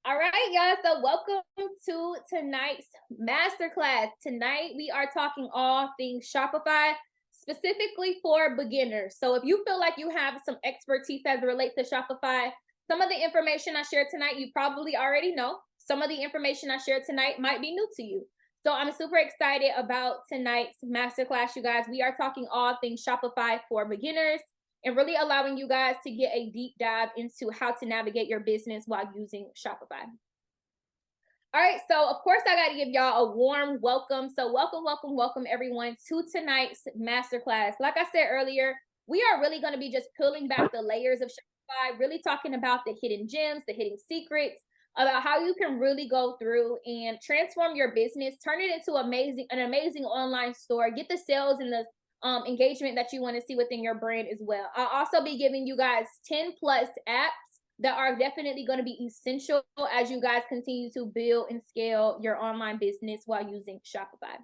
All right, y'all. So welcome to tonight's masterclass. Tonight we are talking all things Shopify, specifically for beginners. So if you feel like you have some expertise as it relates to Shopify, some of the information I shared tonight, you probably already know. Some of the information I shared tonight might be new to you. So I'm super excited about tonight's masterclass, you guys. We are talking all things Shopify for beginners and really allowing you guys to get a deep dive into how to navigate your business while using Shopify. All right, so of course I got to give y'all a warm welcome. So welcome everyone to tonight's masterclass. Like I said earlier, we are really going to be just peeling back the layers of Shopify, really talking about the hidden gems, the hidden secrets, about how you can really go through and transform your business, turn it into an amazing online store, get the sales and the engagement that you want to see within your brand as well. I'll also be giving you guys 10 plus apps that are definitely going to be essential as you guys continue to build and scale your online business while using Shopify.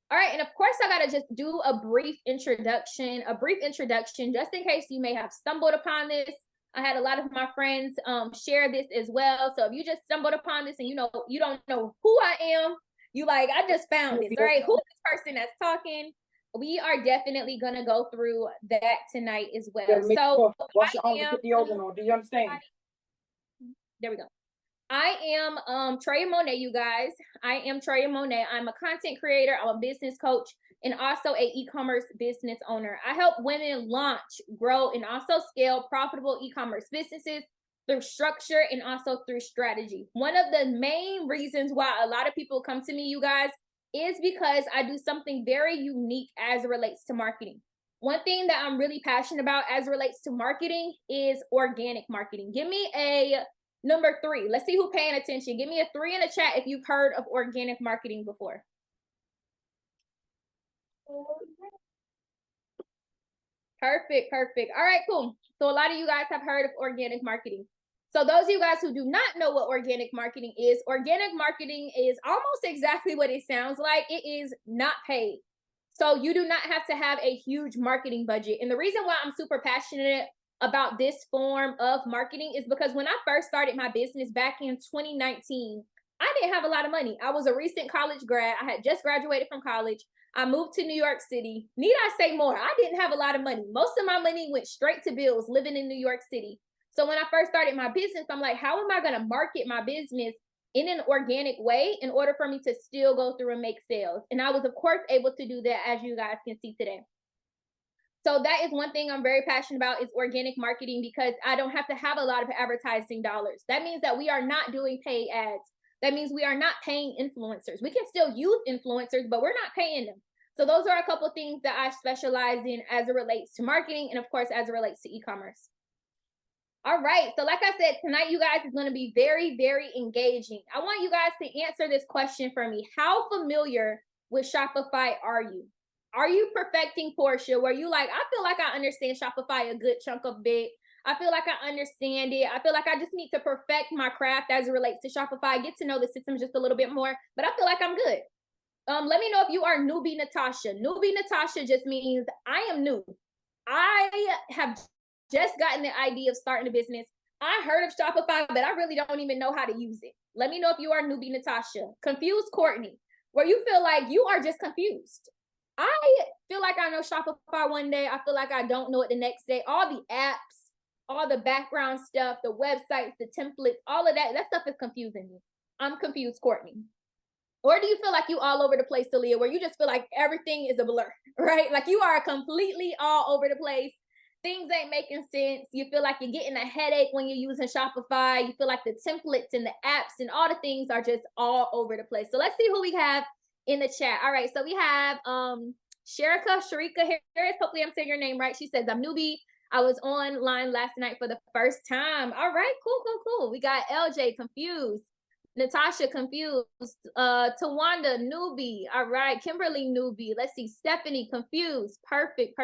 All right, and of course, I got to just do a brief introduction just in case you may have stumbled upon this. I had a lot of my friends share this as well. So if you just stumbled upon this and you don't know who I am, you like, I just found this, right? Who's this person that's talking? We are definitely going to go through that tonight as well. So wash your arms and put deodorant on. Do you understand? There we go. I am Troyia Monay, you guys. I am Troyia Monay. I'm a content creator. I'm a business coach and also a e-commerce business owner. I help women launch, grow, and also scale profitable e-commerce businesses through structure and also through strategy. One of the main reasons why a lot of people come to me, you guys, is because I do something very unique as it relates to marketing. One thing that I'm really passionate about as it relates to marketing is organic marketing. Give me a number 3. Let's see who's paying attention. Give me a 3 in the chat if you've heard of organic marketing before. Perfect. All right, cool. So a lot of you guys have heard of organic marketing. So those of you guys who do not know what organic marketing is almost exactly what it sounds like. It is not paid. So you do not have to have a huge marketing budget. And the reason why I'm super passionate about this form of marketing is because when I first started my business back in 2019, I didn't have a lot of money. I was a recent college grad. I had just graduated from college. I moved to New York City. Need I say more? I didn't have a lot of money. Most of my money went straight to bills living in New York City. So when I first started my business, I'm like, how am I going to market my business in an organic way in order for me to still go through and make sales? And I was, of course, able to do that, as you guys can see today. So that is one thing I'm very passionate about is organic marketing, because I don't have to have a lot of advertising dollars. That means that we are not doing paid ads. That means we are not paying influencers. We can still use influencers, but we're not paying them. So those are a couple of things that I specialize in as it relates to marketing and, of course, as it relates to e-commerce. All right. So like I said, tonight, you guys, is going to be very, very engaging. I want you guys to answer this question for me. How familiar with Shopify are you? Are you perfecting Portia where you like, I feel like I understand Shopify a good chunk of it. I feel like I understand it. I feel like I just need to perfect my craft as it relates to Shopify, get to know the system just a little bit more, but I feel like I'm good. Let me know if you are newbie Natasha. Newbie Natasha just means I am new. I have just gotten the idea of starting a business. I heard of Shopify, but I really don't even know how to use it. Let me know if you are newbie Natasha. Confused Courtney, where you feel like you are just confused. I feel like I know Shopify one day. I feel like I don't know it the next day. All the apps, all the background stuff, the websites, the templates, all of that stuff is confusing me. I'm confused, Courtney. Or do you feel like you all over the place, Talia, where you just feel like everything is a blur, right? Like you are completely all over the place. Things ain't making sense. You feel like you're getting a headache when you're using Shopify. You feel like the templates and the apps and all the things are just all over the place. So let's see who we have in the chat. All right, so we have Sharika Harris. Hopefully I'm saying your name right. She says, I'm newbie. I was online last night for the first time. All right, cool. We got LJ confused. Natasha confused. Tawanda newbie. All right, Kimberly newbie. Let's see, Stephanie confused. Perfect.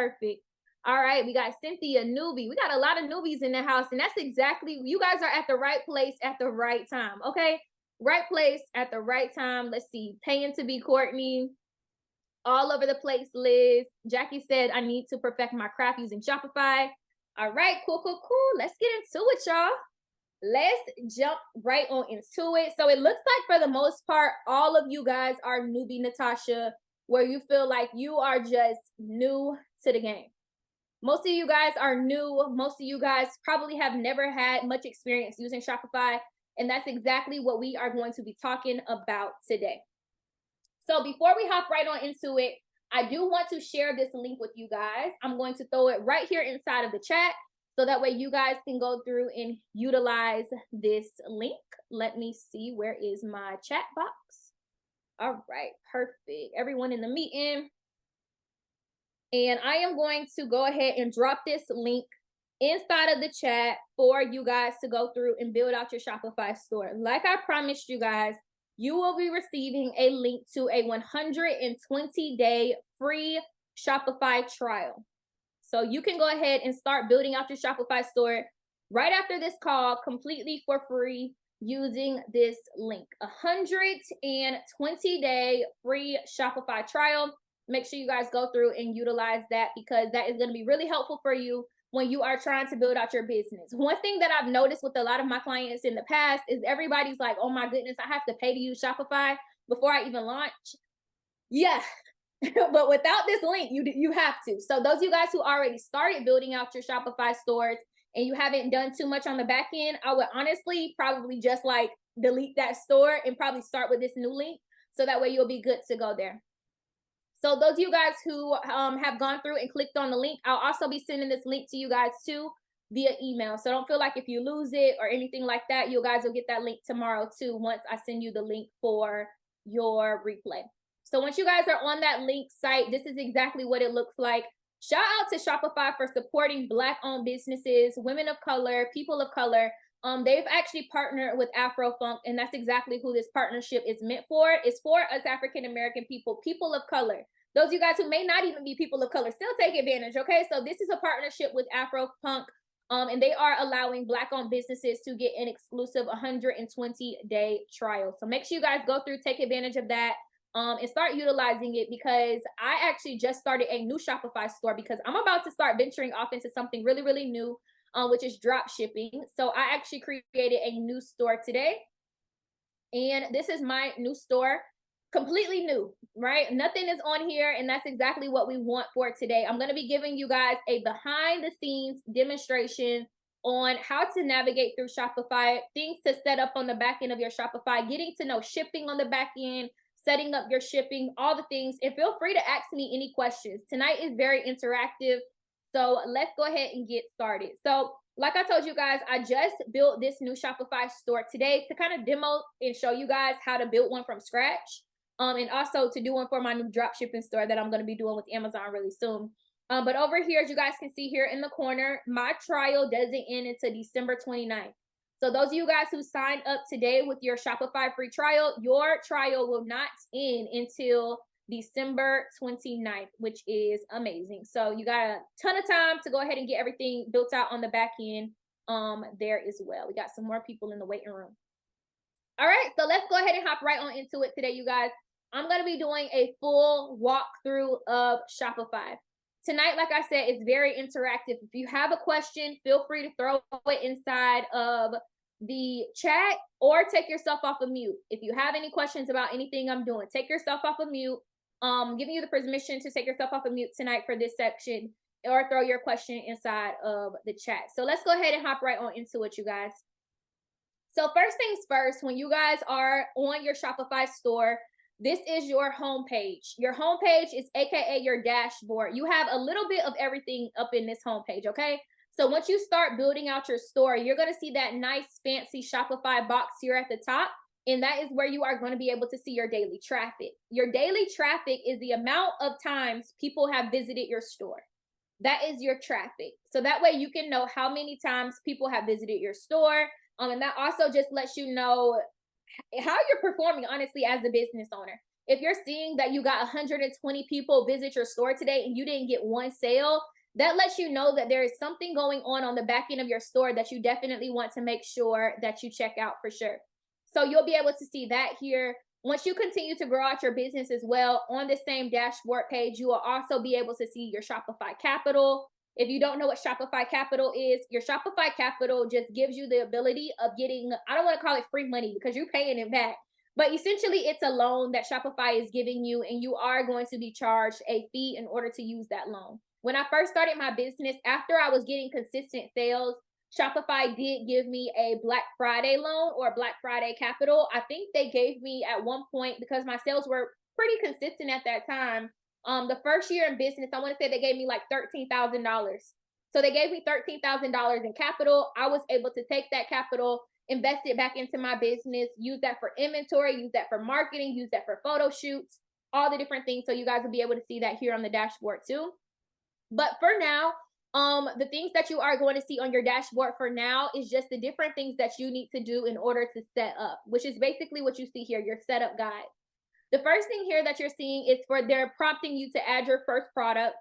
All right, we got Cynthia newbie. We got a lot of newbies in the house, and that's exactly, you guys are at the right place at the right time, okay? Right place at the right time. Let's see, paying to be Courtney. All over the place, Liz. Jackie said, I need to perfect my craft using Shopify. All right, cool. Let's get into it, y'all. let's jump right on into it. So it looks like for the most part, all of you guys are newbie Natasha, where you feel like you are just new to the game. Most of you guys are new. Most of you guys probably have never had much experience using Shopify. And that's exactly what we are going to be talking about today. So before we hop right on into it, I do want to share this link with you guys. I'm going to throw it right here inside of the chat so that way you guys can go through and utilize this link. Let me see, where is my chat box? All right, perfect. Everyone in the meeting. And I am going to go ahead and drop this link inside of the chat for you guys to go through and build out your Shopify store. Like I promised you guys, you will be receiving a link to a 120-day free Shopify trial. So you can go ahead and start building out your Shopify store right after this call completely for free using this link. 120-day free Shopify trial. Make sure you guys go through and utilize that because that is going to be really helpful for you when you are trying to build out your business. One thing that I've noticed with a lot of my clients in the past is everybody's like, oh my goodness, I have to pay to use Shopify before I even launch. Yeah, but without this link, you have to. So those of you guys who already started building out your Shopify stores and you haven't done too much on the back end, I would honestly probably just like delete that store and probably start with this new link. So that way you'll be good to go there. So those of you guys who have gone through and clicked on the link, I'll also be sending this link to you guys too via email. So don't feel like if you lose it or anything like that, you guys will get that link tomorrow too once I send you the link for your replay. So once you guys are on that link site, this is exactly what it looks like. Shout out to Shopify for supporting Black-owned businesses, women of color, people of color. They've actually partnered with Afrofunk, and that's exactly who this partnership is meant for. It's for us African-American people, people of color. Those of you guys who may not even be people of color, still take advantage, okay? So this is a partnership with Afrofunk, and they are allowing Black-owned businesses to get an exclusive 120-day trial. So make sure you guys go through, take advantage of that, and start utilizing it because I actually just started a new Shopify store because I'm about to start venturing off into something really, really new, which is drop shipping. So I actually created a new store today. And this is my new store, completely new, right? Nothing is on here, and that's exactly what we want for today. I'm going to be giving you guys a behind the scenes demonstration on how to navigate through Shopify, things to set up on the back end of your Shopify, getting to know shipping on the back end, setting up your shipping, all the things. And feel free to ask me any questions. Tonight is very interactive. So let's go ahead and get started. So like I told you guys, I just built this new Shopify store today to kind of demo and show you guys how to build one from scratch. And also to do one for my new dropshipping store that I'm going to be doing with Amazon really soon. But over here, as you guys can see here in the corner, my trial doesn't end until December 29th. So those of you guys who signed up today with your Shopify free trial, your trial will not end until December 29th, which is amazing. So you got a ton of time to go ahead and get everything built out on the back end there as well. We got some more people in the waiting room. All right, so let's go ahead and hop right on into it today, you guys. I'm going to be doing a full walkthrough of Shopify. Tonight, like I said, it's very interactive. If you have a question, feel free to throw it inside of the chat or take yourself off of mute. If you have any questions about anything I'm doing, take yourself off of mute. Giving you the permission to take yourself off of mute tonight for this section or throw your question inside of the chat. So let's go ahead and hop right on into it, you guys. So first things first, when you guys are on your Shopify store, this is your home page. Your home page is AKA your dashboard. You have a little bit of everything up in this home page, okay? So once you start building out your store, you're going to see that nice fancy Shopify box here at the top. And that is where you are going to be able to see your daily traffic. Your daily traffic is the amount of times people have visited your store. That is your traffic. So that way you can know how many times people have visited your store. And that also just lets you know how you're performing, honestly, as a business owner. If you're seeing that you got 120 people visit your store today and you didn't get one sale, that lets you know that there is something going on the back end of your store that you definitely want to make sure that you check out for sure. So you'll be able to see that here. Once you continue to grow out your business as well, on the same dashboard page, you will also be able to see your Shopify capital, If you don't know what Shopify Capital is, your Shopify Capital just gives you the ability of getting, I don't want to call it free money because you're paying it back, but essentially it's a loan that Shopify is giving you, and you are going to be charged a fee in order to use that loan. When I first started my business, after I was getting consistent sales, Shopify did give me a Black Friday loan or Black Friday Capital. I think they gave me at one point, because my sales were pretty consistent at that time. The first year in business, I want to say they gave me like $13,000. So they gave me $13,000 in capital. I was able to take that capital, invest it back into my business, use that for inventory, use that for marketing, use that for photo shoots, all the different things. So you guys will be able to see that here on the dashboard too. But for now, the things that you are going to see on your dashboard for now is just the different things that you need to do in order to set up, which is basically what you see here, your setup guide. The first thing here that you're seeing is they're prompting you to add your first product.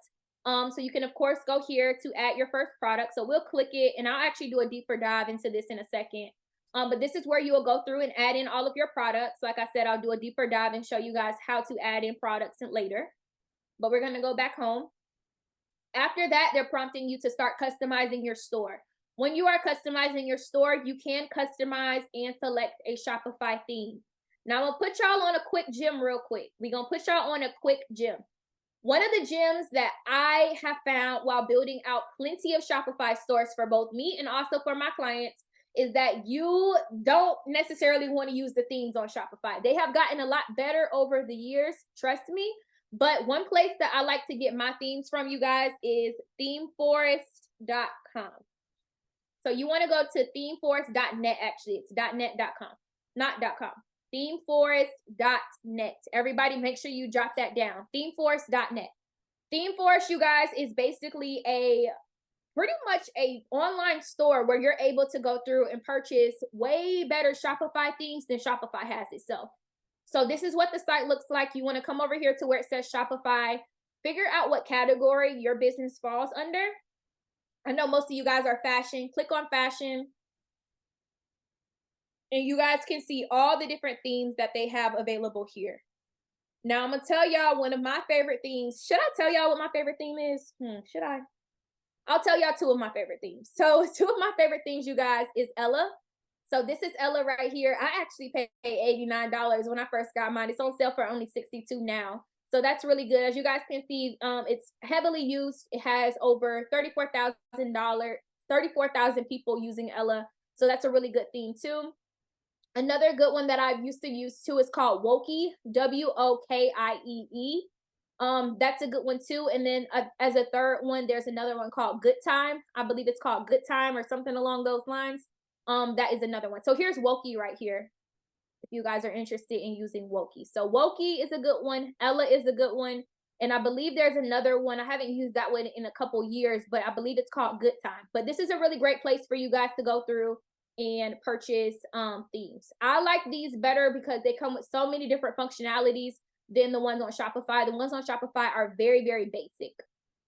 So you can, of course, go here to add your first product. So we'll click it, and I'll actually do a deeper dive into this in a second. But this is where you will go through and add in all of your products. Like I said, I'll do a deeper dive and show you guys how to add in products later. But we're going to go back home. After that, they're prompting you to start customizing your store. When you are customizing your store, you can customize and select a Shopify theme. Now, I'm going to put y'all on a quick gem real quick. We're going to put y'all on a quick gem. One of the gems that I have found while building out plenty of Shopify stores for both me and also for my clients is that you don't necessarily want to use the themes on Shopify. They have gotten a lot better over the years, trust me. But one place that I like to get my themes from, you guys, is themeforest.com. So you want to go to themeforest.net, actually. It's .net.com, not .com. Themeforest.net. Everybody make sure you jot that down. Themeforest.net. Themeforest, you guys, is basically pretty much a online store where you're able to go through and purchase way better Shopify themes than Shopify has itself. So this is what the site looks like. You want to come over here to where it says Shopify, figure out what category your business falls under. I know most of you guys are fashion. Click on fashion. And you guys can see all the different themes that they have available here. Now I'm going to tell y'all one of my favorite themes. Should I tell y'all what my favorite theme is? Should I? I'll tell y'all two of my favorite themes. So two of my favorite themes, you guys, is Ella. So this is Ella right here. I actually paid $89 when I first got mine. It's on sale for only $62 now. So that's really good. As you guys can see, it's heavily used. It has over 34,000 people using Ella. So that's a really good theme too. Another good one that I've used to use too is called Wokie, WOKIEE. That's a good one too. And then as a third one, there's another one called Good Time. I believe it's called Good Time or something along those lines. That is another one. So here's Wokie right here, if you guys are interested in using Wokie. So Wokie is a good one. Ella is a good one. And I believe there's another one. I haven't used that one in a couple years, but I believe it's called Good Time. But this is a really great place for you guys to go through and purchase themes. I like these better because they come with so many different functionalities than the ones on Shopify. The ones on Shopify are very, very basic.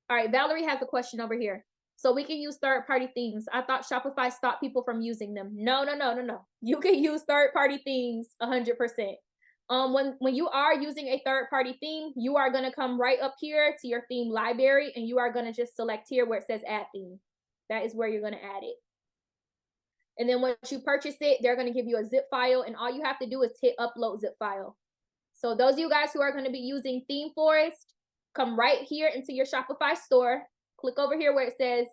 All right, Valerie has a question over here. So we can use third-party themes. I thought Shopify stopped people from using them. No. You can use third-party themes 100%. When you are using a third-party theme, you are going to come right up here to your theme library, and you are going to just select here where it says add theme. That is where you're going to add it. And then once you purchase it, they're going to give you a zip file, and all you have to do is hit upload zip file. So those of you guys who are going to be using ThemeForest, come right here into your Shopify store. Click over here where it says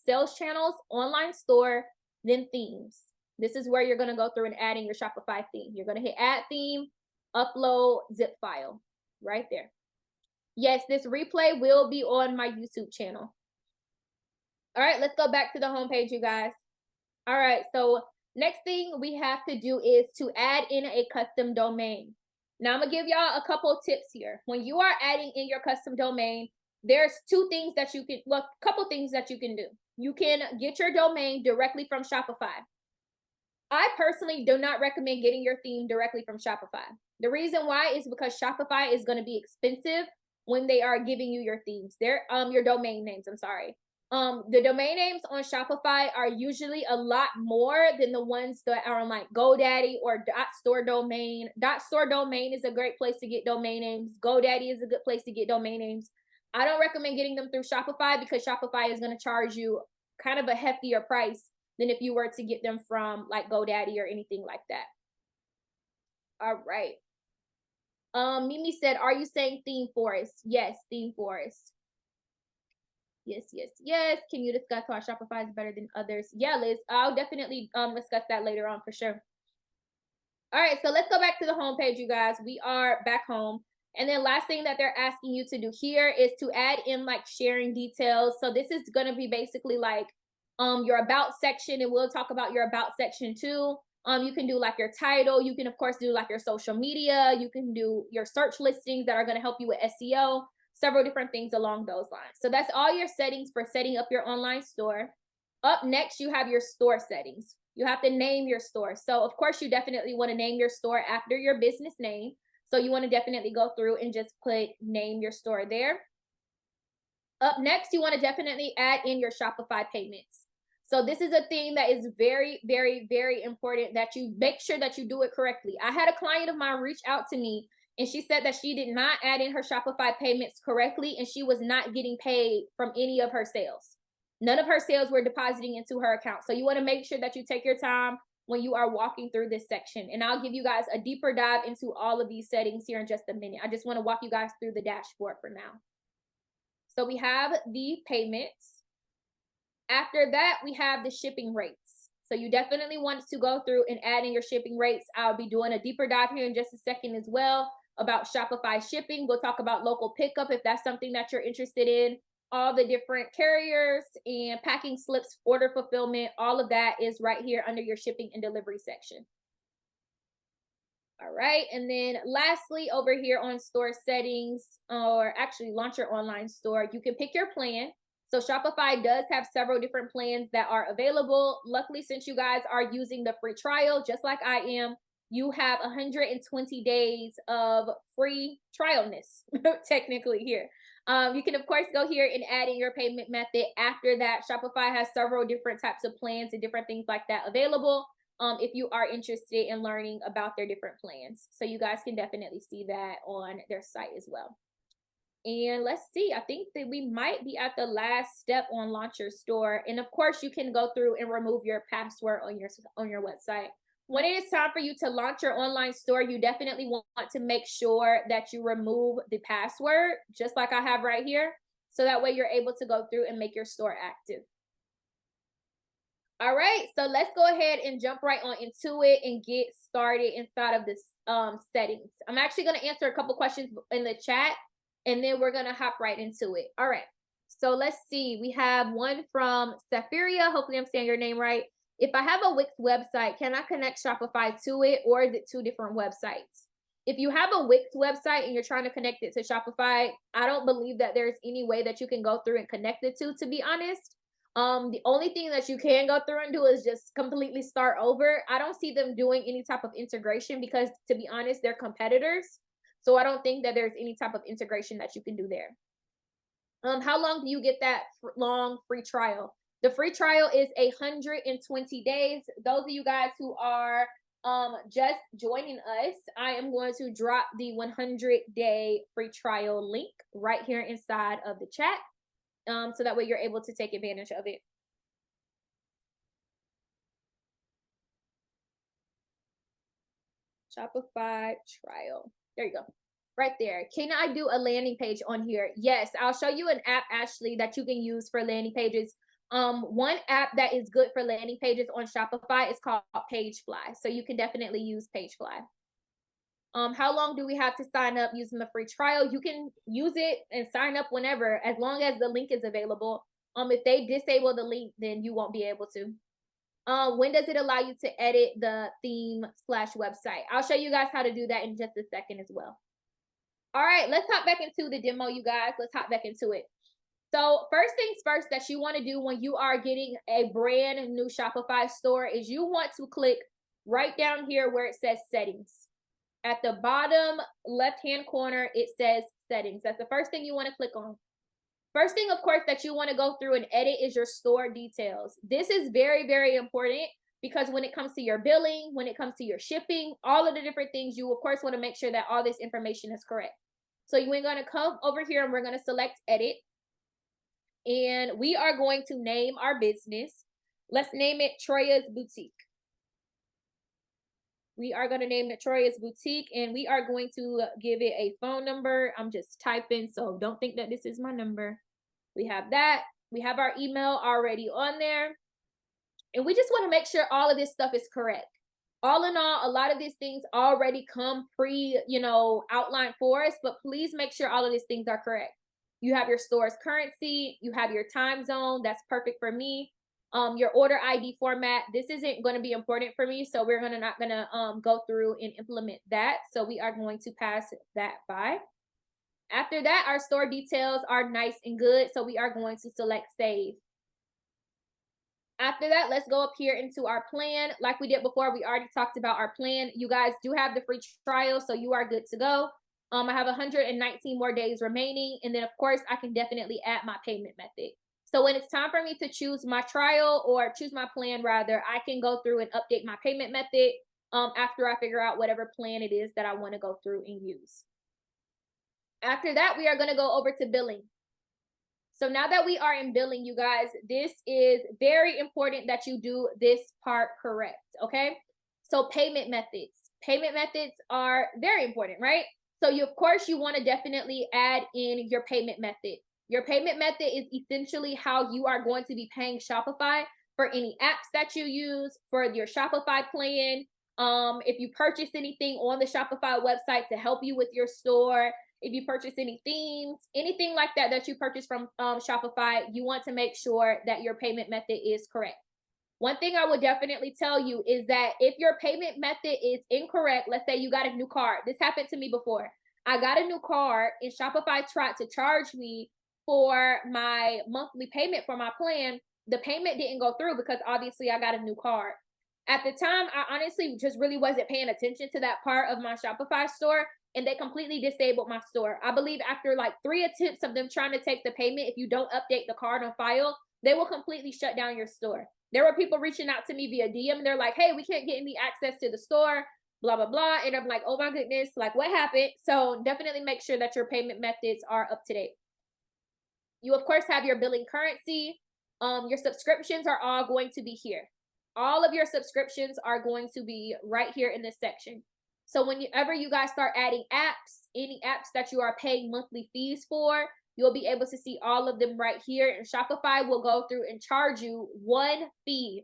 sales channels, online store, then themes. This is where you're going to go through and adding your Shopify theme. You're going to hit add theme, upload zip file right there. Yes, this replay will be on my YouTube channel. All right, let's go back to the homepage, you guys. All right, so next thing we have to do is to add in a custom domain. Now, I'm going to give y'all a couple tips here. When you are adding in your custom domain, there's a couple things that you can do. You can get your domain directly from Shopify. I personally do not recommend getting your theme directly from Shopify. The reason why is because Shopify is going to be expensive when they are giving you your themes. Your domain names, I'm sorry. The domain names on Shopify are usually a lot more than the ones that are on like GoDaddy or .store domain. .store domain is a great place to get domain names. GoDaddy is a good place to get domain names. I don't recommend getting them through Shopify because Shopify is going to charge you kind of a heftier price than if you were to get them from like GoDaddy or anything like that. All right. Mimi said, are you saying theme forest? Yes, theme forest. Yes, yes, yes. Can you discuss why Shopify is better than others? Yeah, Liz, I'll definitely discuss that later on for sure. All right, so let's go back to the home page, you guys. We are back home. And then last thing that they're asking you to do here is to add in like sharing details. So this is going to be basically like your about section, and we'll talk about your about section too. You can do like your title. You can of course do like your social media. You can do your search listings that are going to help you with SEO, several different things along those lines. So that's all your settings for setting up your online store. Up next, you have your store settings. You have to name your store. So of course you definitely want to name your store after your business name. So you want to definitely go through and just put name your store there. Up next, you want to definitely add in your Shopify payments. So this is a thing that is very, very, very important that you make sure that you do it correctly. I had a client of mine reach out to me and she said that she did not add in her Shopify payments correctly and she was not getting paid from any of her sales. None of her sales were depositing into her account. So you want to make sure that you take your time when you are walking through this section. And I'll give you guys a deeper dive into all of these settings here in just a minute. I just want to walk you guys through the dashboard for now. So we have the payments. After that, we have the shipping rates. So you definitely want to go through and add in your shipping rates. I'll be doing a deeper dive here in just a second as well about Shopify shipping. We'll talk about local pickup if that's something that you're interested in. All the different carriers and packing slips, order fulfillment, all of that is right here under your shipping and delivery section. All right, and then lastly, over here on store settings, or actually launch your online store, you can pick your plan. So Shopify does have several different plans that are available. Luckily, since you guys are using the free trial, just like I am, you have 120 days of free trialness, technically here. You can, of course, go here and add in your payment method. After that, Shopify has several different types of plans and different things like that available if you are interested in learning about their different plans. So you guys can definitely see that on their site as well. And let's see, I think that we might be at the last step on launch your store. And of course, you can go through and remove your password on your website. When it is time for you to launch your online store, you definitely want to make sure that you remove the password, just like I have right here. So that way you're able to go through and make your store active. All right, so let's go ahead and jump right on into it and get started inside of this settings. I'm actually going to answer a couple questions in the chat, and then we're going to hop right into it. All right, so let's see. We have one from Saphiria. Hopefully I'm saying your name right. If I have a Wix website, can I connect Shopify to it, or is it two different websites? If you have a Wix website and you're trying to connect it to Shopify, I don't believe that there's any way that you can go through and connect the two, to be honest. The only thing that you can go through and do is just completely start over. I don't see them doing any type of integration because, to be honest, they're competitors. So I don't think that there's any type of integration that you can do there. How long do you get that long free trial? The free trial is 120 days. Those of you guys who are just joining us, I am going to drop the 100-day free trial link right here inside of the chat. So that way you're able to take advantage of it. Shopify trial. There you go. Right there. Can I do a landing page on here? Yes, I'll show you an app, Ashley, that you can use for landing pages. One app that is good for landing pages on Shopify is called Pagefly. So you can definitely use Pagefly. How long do we have to sign up using the free trial? You can use it and sign up whenever, as long as the link is available. If they disable the link, then you won't be able to. When does it allow you to edit the theme/website? I'll show you guys how to do that in just a second as well. All right, let's hop back into the demo, you guys. Let's hop back into it. So first things first that you want to do when you are getting a brand new Shopify store is you want to click right down here where it says settings. At the bottom left-hand corner, it says settings. That's the first thing you want to click on. First thing, of course, that you want to go through and edit is your store details. This is very, very important because when it comes to your billing, when it comes to your shipping, all of the different things, you, of course, want to make sure that all this information is correct. So we're going to come over here and we're going to select edit. And we are going to name our business. Let's name it Troyia's Boutique. We are going to name it Troyia's Boutique, and we are going to give it a phone number. I'm just typing, so don't think that this is my number. We have that. We have our email already on there. And we just want to make sure all of this stuff is correct. All in all, a lot of these things already come outlined for us, but please make sure all of these things are correct. You have your store's currency, you have your time zone, that's perfect for me. Your order ID format, this isn't going to be important for me, so we're not going to go through and implement that. So we are going to pass that by. After that, our store details are nice and good, so we are going to select save. After that, let's go up here into our plan. Like we did before, we already talked about our plan. You guys do have the free trial, so you are good to go. I have 119 more days remaining. And then, of course, I can definitely add my payment method. So when it's time for me to choose my trial or choose my plan, rather, I can go through and update my payment method after I figure out whatever plan it is that I want to go through and use. After that, we are going to go over to billing. So now that we are in billing, you guys, this is very important that you do this part correct, okay? So payment methods. Payment methods are very important, right? So of course, you want to definitely add in your payment method. Your payment method is essentially how you are going to be paying Shopify for any apps that you use, for your Shopify plan. If you purchase anything on the Shopify website to help you with your store, if you purchase any themes, anything like that that you purchase from Shopify, you want to make sure that your payment method is correct. One thing I would definitely tell you is that if your payment method is incorrect, let's say you got a new card. This happened to me before. I got a new card and Shopify tried to charge me for my monthly payment for my plan. The payment didn't go through because obviously I got a new card. At the time, I honestly just really wasn't paying attention to that part of my Shopify store, and they completely disabled my store. I believe after like 3 attempts of them trying to take the payment, if you don't update the card on file, they will completely shut down your store. There were people reaching out to me via DM, and they're like, hey, we can't get any access to the store, blah, blah, blah. And I'm like, oh my goodness, like what happened? So definitely make sure that your payment methods are up to date. You, of course, have your billing currency. Your subscriptions are all going to be here. All of your subscriptions are going to be right here in this section. So whenever you guys start adding apps, any apps that you are paying monthly fees for, you'll be able to see all of them right here. And Shopify will go through and charge you one fee,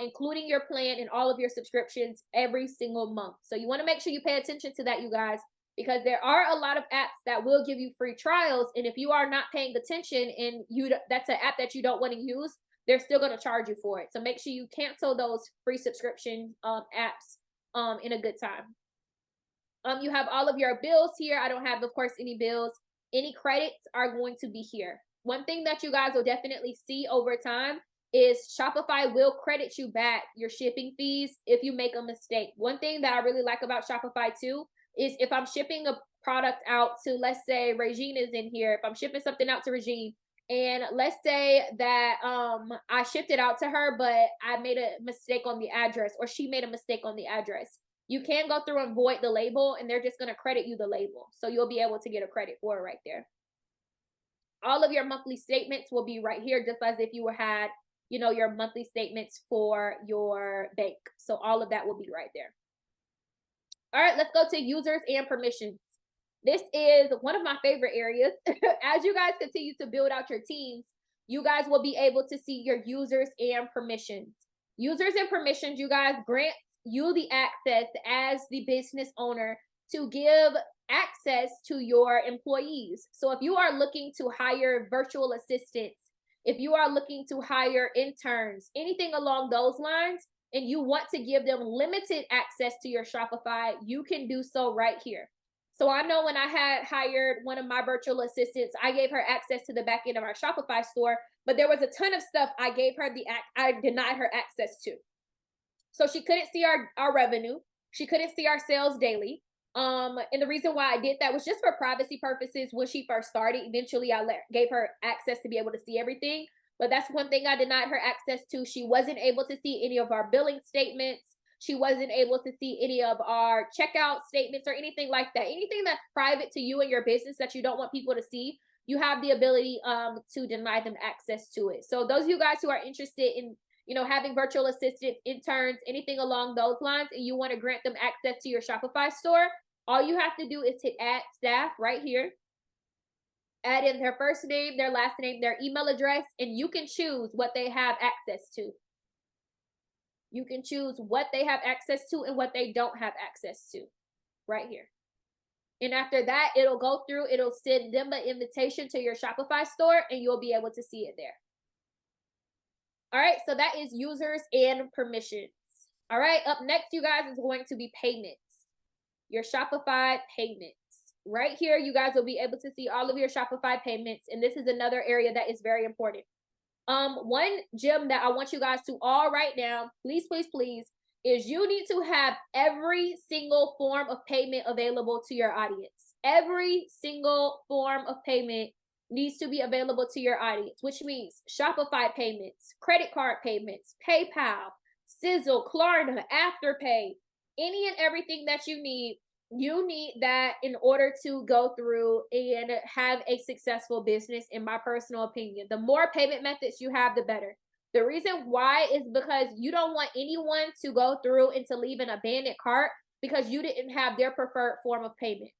including your plan and all of your subscriptions every single month. So you want to make sure you pay attention to that, you guys, because there are a lot of apps that will give you free trials. And if you are not paying attention and that's an app that you don't want to use, they're still going to charge you for it. So make sure you cancel those free subscription apps in a good time. You have all of your bills here. I don't have, of course, any bills. Any credits are going to be here. One thing that you guys will definitely see over time is Shopify will credit you back your shipping fees if you make a mistake. One thing that I really like about Shopify too is if I'm shipping a product out to, let's say Regine is in here. If I'm shipping something out to Regine, and let's say that I shipped it out to her, but I made a mistake on the address, or she made a mistake on the address. You can go through and void the label, and they're just going to credit you the label. So you'll be able to get a credit for it right there. All of your monthly statements will be right here, just as if you had, your monthly statements for your bank. So all of that will be right there. All right, let's go to users and permissions. This is one of my favorite areas. As you guys continue to build out your teams, you guys will be able to see your users and permissions. Users and permissions, you guys, grant you the access as the business owner to give access to your employees. So if you are looking to hire virtual assistants, if you are looking to hire interns, anything along those lines, and you want to give them limited access to your Shopify, you can do so right here. So I know when I had hired one of my virtual assistants, I gave her access to the back end of our Shopify store, but there was a ton of stuff I denied her access to. So she couldn't see our revenue. She couldn't see our sales daily. And the reason why I did that was just for privacy purposes. When she first started, eventually I gave her access to be able to see everything. But that's one thing I denied her access to. She wasn't able to see any of our billing statements. She wasn't able to see any of our checkout statements or anything like that. Anything that's private to you and your business that you don't want people to see, you have the ability to deny them access to it. So those of you guys who are interested in, having virtual assistants, interns, anything along those lines, and you want to grant them access to your Shopify store, all you have to do is hit add staff right here. Add in their first name, their last name, their email address, and you can choose what they have access to. You can choose what they have access to and what they don't have access to right here. And after that, it'll go through, it'll send them an invitation to your Shopify store, and you'll be able to see it there. All right, so that is users and permissions. All right, up next, you guys, is going to be payments. Your Shopify payments. Right here, you guys will be able to see all of your Shopify payments, and this is another area that is very important. One gem that I want you guys to all write down, please, please, please, is you need to have every single form of payment available to your audience. Every single form of payment needs to be available to your audience, which means Shopify payments, credit card payments, PayPal, Sizzle, Klarna, Afterpay, any and everything that you need that in order to go through and have a successful business, in my personal opinion. The more payment methods you have, the better. The reason why is because you don't want anyone to go through and to leave an abandoned cart because you didn't have their preferred form of payment.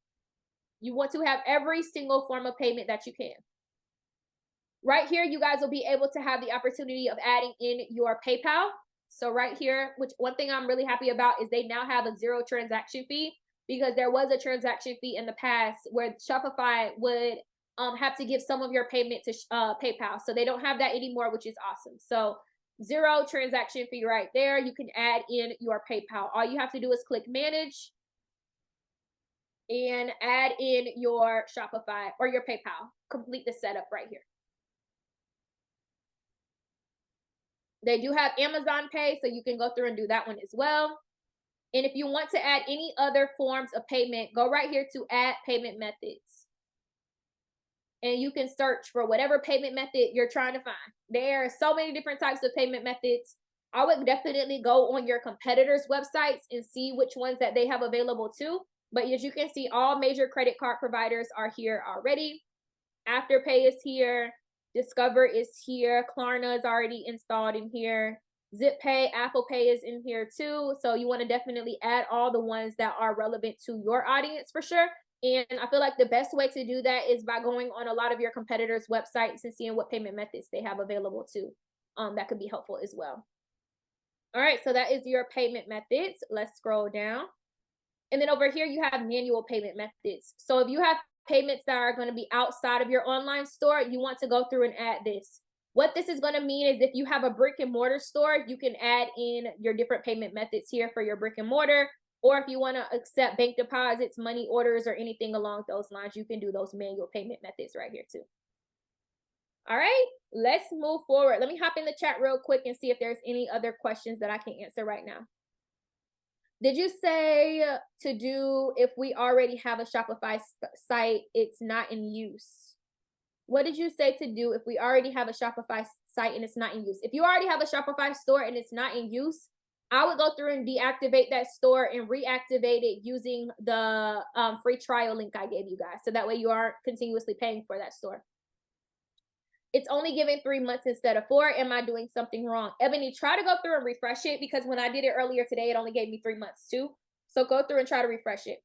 You want to have every single form of payment that you can. Right here, you guys will be able to have the opportunity of adding in your PayPal. So right here, which one thing I'm really happy about is they now have a 0 transaction fee, because there was a transaction fee in the past where Shopify would have to give some of your payment to PayPal. So they don't have that anymore, which is awesome. So 0 transaction fee right there. You can add in your PayPal. All you have to do is click manage and add in your Shopify or your PayPal. Complete the setup right here. They do have Amazon Pay, so you can go through and do that one as well. And if you want to add any other forms of payment, go right here to add payment methods. And you can search for whatever payment method you're trying to find. There are so many different types of payment methods. I would definitely go on your competitors' websites and see which ones that they have available too. But as you can see, all major credit card providers are here already. Afterpay is here. Discover is here. Klarna is already installed in here. ZipPay, Apple Pay is in here too. So you want to definitely add all the ones that are relevant to your audience for sure. And I feel like the best way to do that is by going on a lot of your competitors' websites and seeing what payment methods they have available too. That could be helpful as well. All right, so that is your payment methods. Let's scroll down. And then over here, you have manual payment methods. So if you have payments that are going to be outside of your online store, you want to go through and add this. What this is going to mean is if you have a brick and mortar store, you can add in your different payment methods here for your brick and mortar. Or if you want to accept bank deposits, money orders, or anything along those lines, you can do those manual payment methods right here too. All right, let's move forward. Let me hop in the chat real quick and see if there's any other questions that I can answer right now. Did you say to do if we already have a Shopify site, it's not in use? What did you say to do if we already have a Shopify site and it's not in use? If you already have a Shopify store and it's not in use, I would go through and deactivate that store and reactivate it using the free trial link I gave you guys. So that way you aren't continuously paying for that store. It's only giving 3 months instead of 4. Am I doing something wrong? Ebony, try to go through and refresh it, because when I did it earlier today, it only gave me 3 months too. So go through and try to refresh it.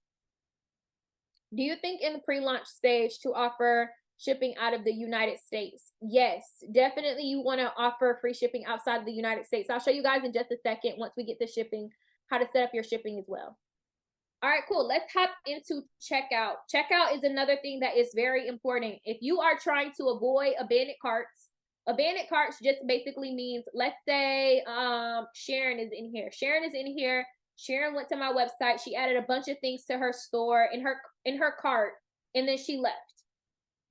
Do you think in the pre-launch stage to offer shipping out of the United States? Yes, definitely you want to offer free shipping outside of the United States. I'll show you guys in just a second, once we get the shipping, how to set up your shipping as well. All right, cool. Let's hop into checkout. Checkout is another thing that is very important. If you are trying to avoid abandoned carts just basically means, let's say Sharon is in here. Sharon went to my website. She added a bunch of things to her store in her cart, and then she left.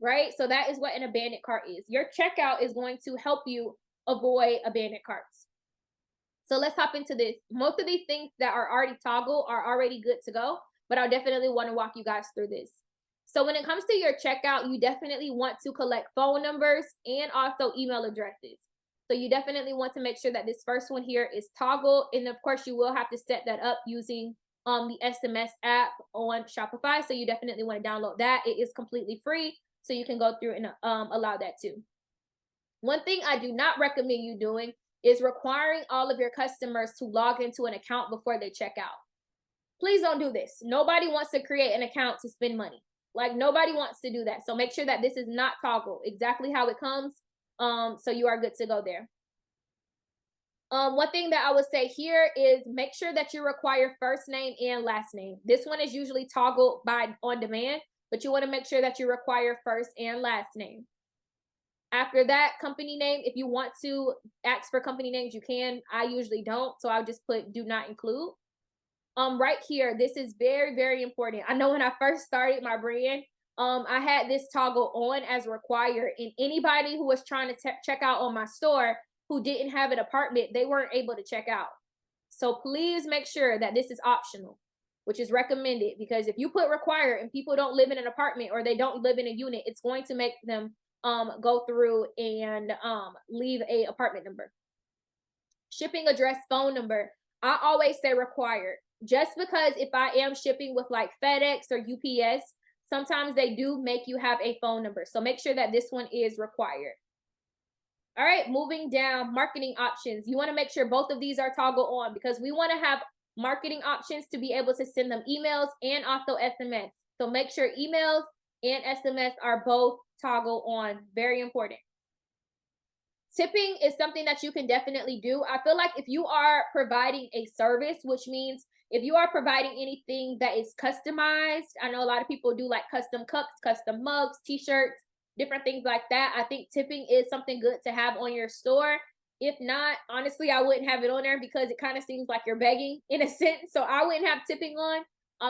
Right? So that is what an abandoned cart is. Your checkout is going to help you avoid abandoned carts. So let's hop into this. Most of these things that are already toggled are already good to go, but I definitely want to walk you guys through this. So when it comes to your checkout, you definitely want to collect phone numbers and also email addresses. So you definitely want to make sure that this first one here is toggled. And of course, you will have to set that up using the SMS app on Shopify. So you definitely want to download that. It is completely free. So you can go through and allow that too. One thing I do not recommend you doing is requiring all of your customers to log into an account before they check out. Please don't do this. Nobody wants to create an account to spend money. Like, nobody wants to do that. So make sure that this is not toggled exactly how it comes. So you are good to go there. One thing that I would say here is make sure that you require first name and last name. This one is usually toggled by on demand, but you want to make sure that you require first and last name. After that, company name, if you want to ask for company names, you can. I usually don't, so I'll just put do not include. Right here, this is very, very important. I know when I first started my brand, I had this toggle on as required, and anybody who was trying to check out on my store who didn't have an apartment, they weren't able to check out. So please make sure that this is optional, which is recommended, because if you put required and people don't live in an apartment or they don't live in a unit, it's going to make them go through and leave a apartment number. Shipping address, phone number, I always say required, just because if I am shipping with like FedEx or UPS, sometimes they do make you have a phone number. So make sure that this one is required. All right, moving down, marketing options. You want to make sure both of these are toggled on, because we want to have marketing options to be able to send them emails and also SMS. So make sure emails and SMS are both toggled on. Very important. Tipping is something that you can definitely do. I feel like if you are providing a service, which means if you are providing anything that is customized, I know a lot of people do like custom cups, custom mugs, t-shirts, different things like that. I think tipping is something good to have on your store. If not, honestly, I wouldn't have it on there because it kind of seems like you're begging in a sense. So I wouldn't have tipping on.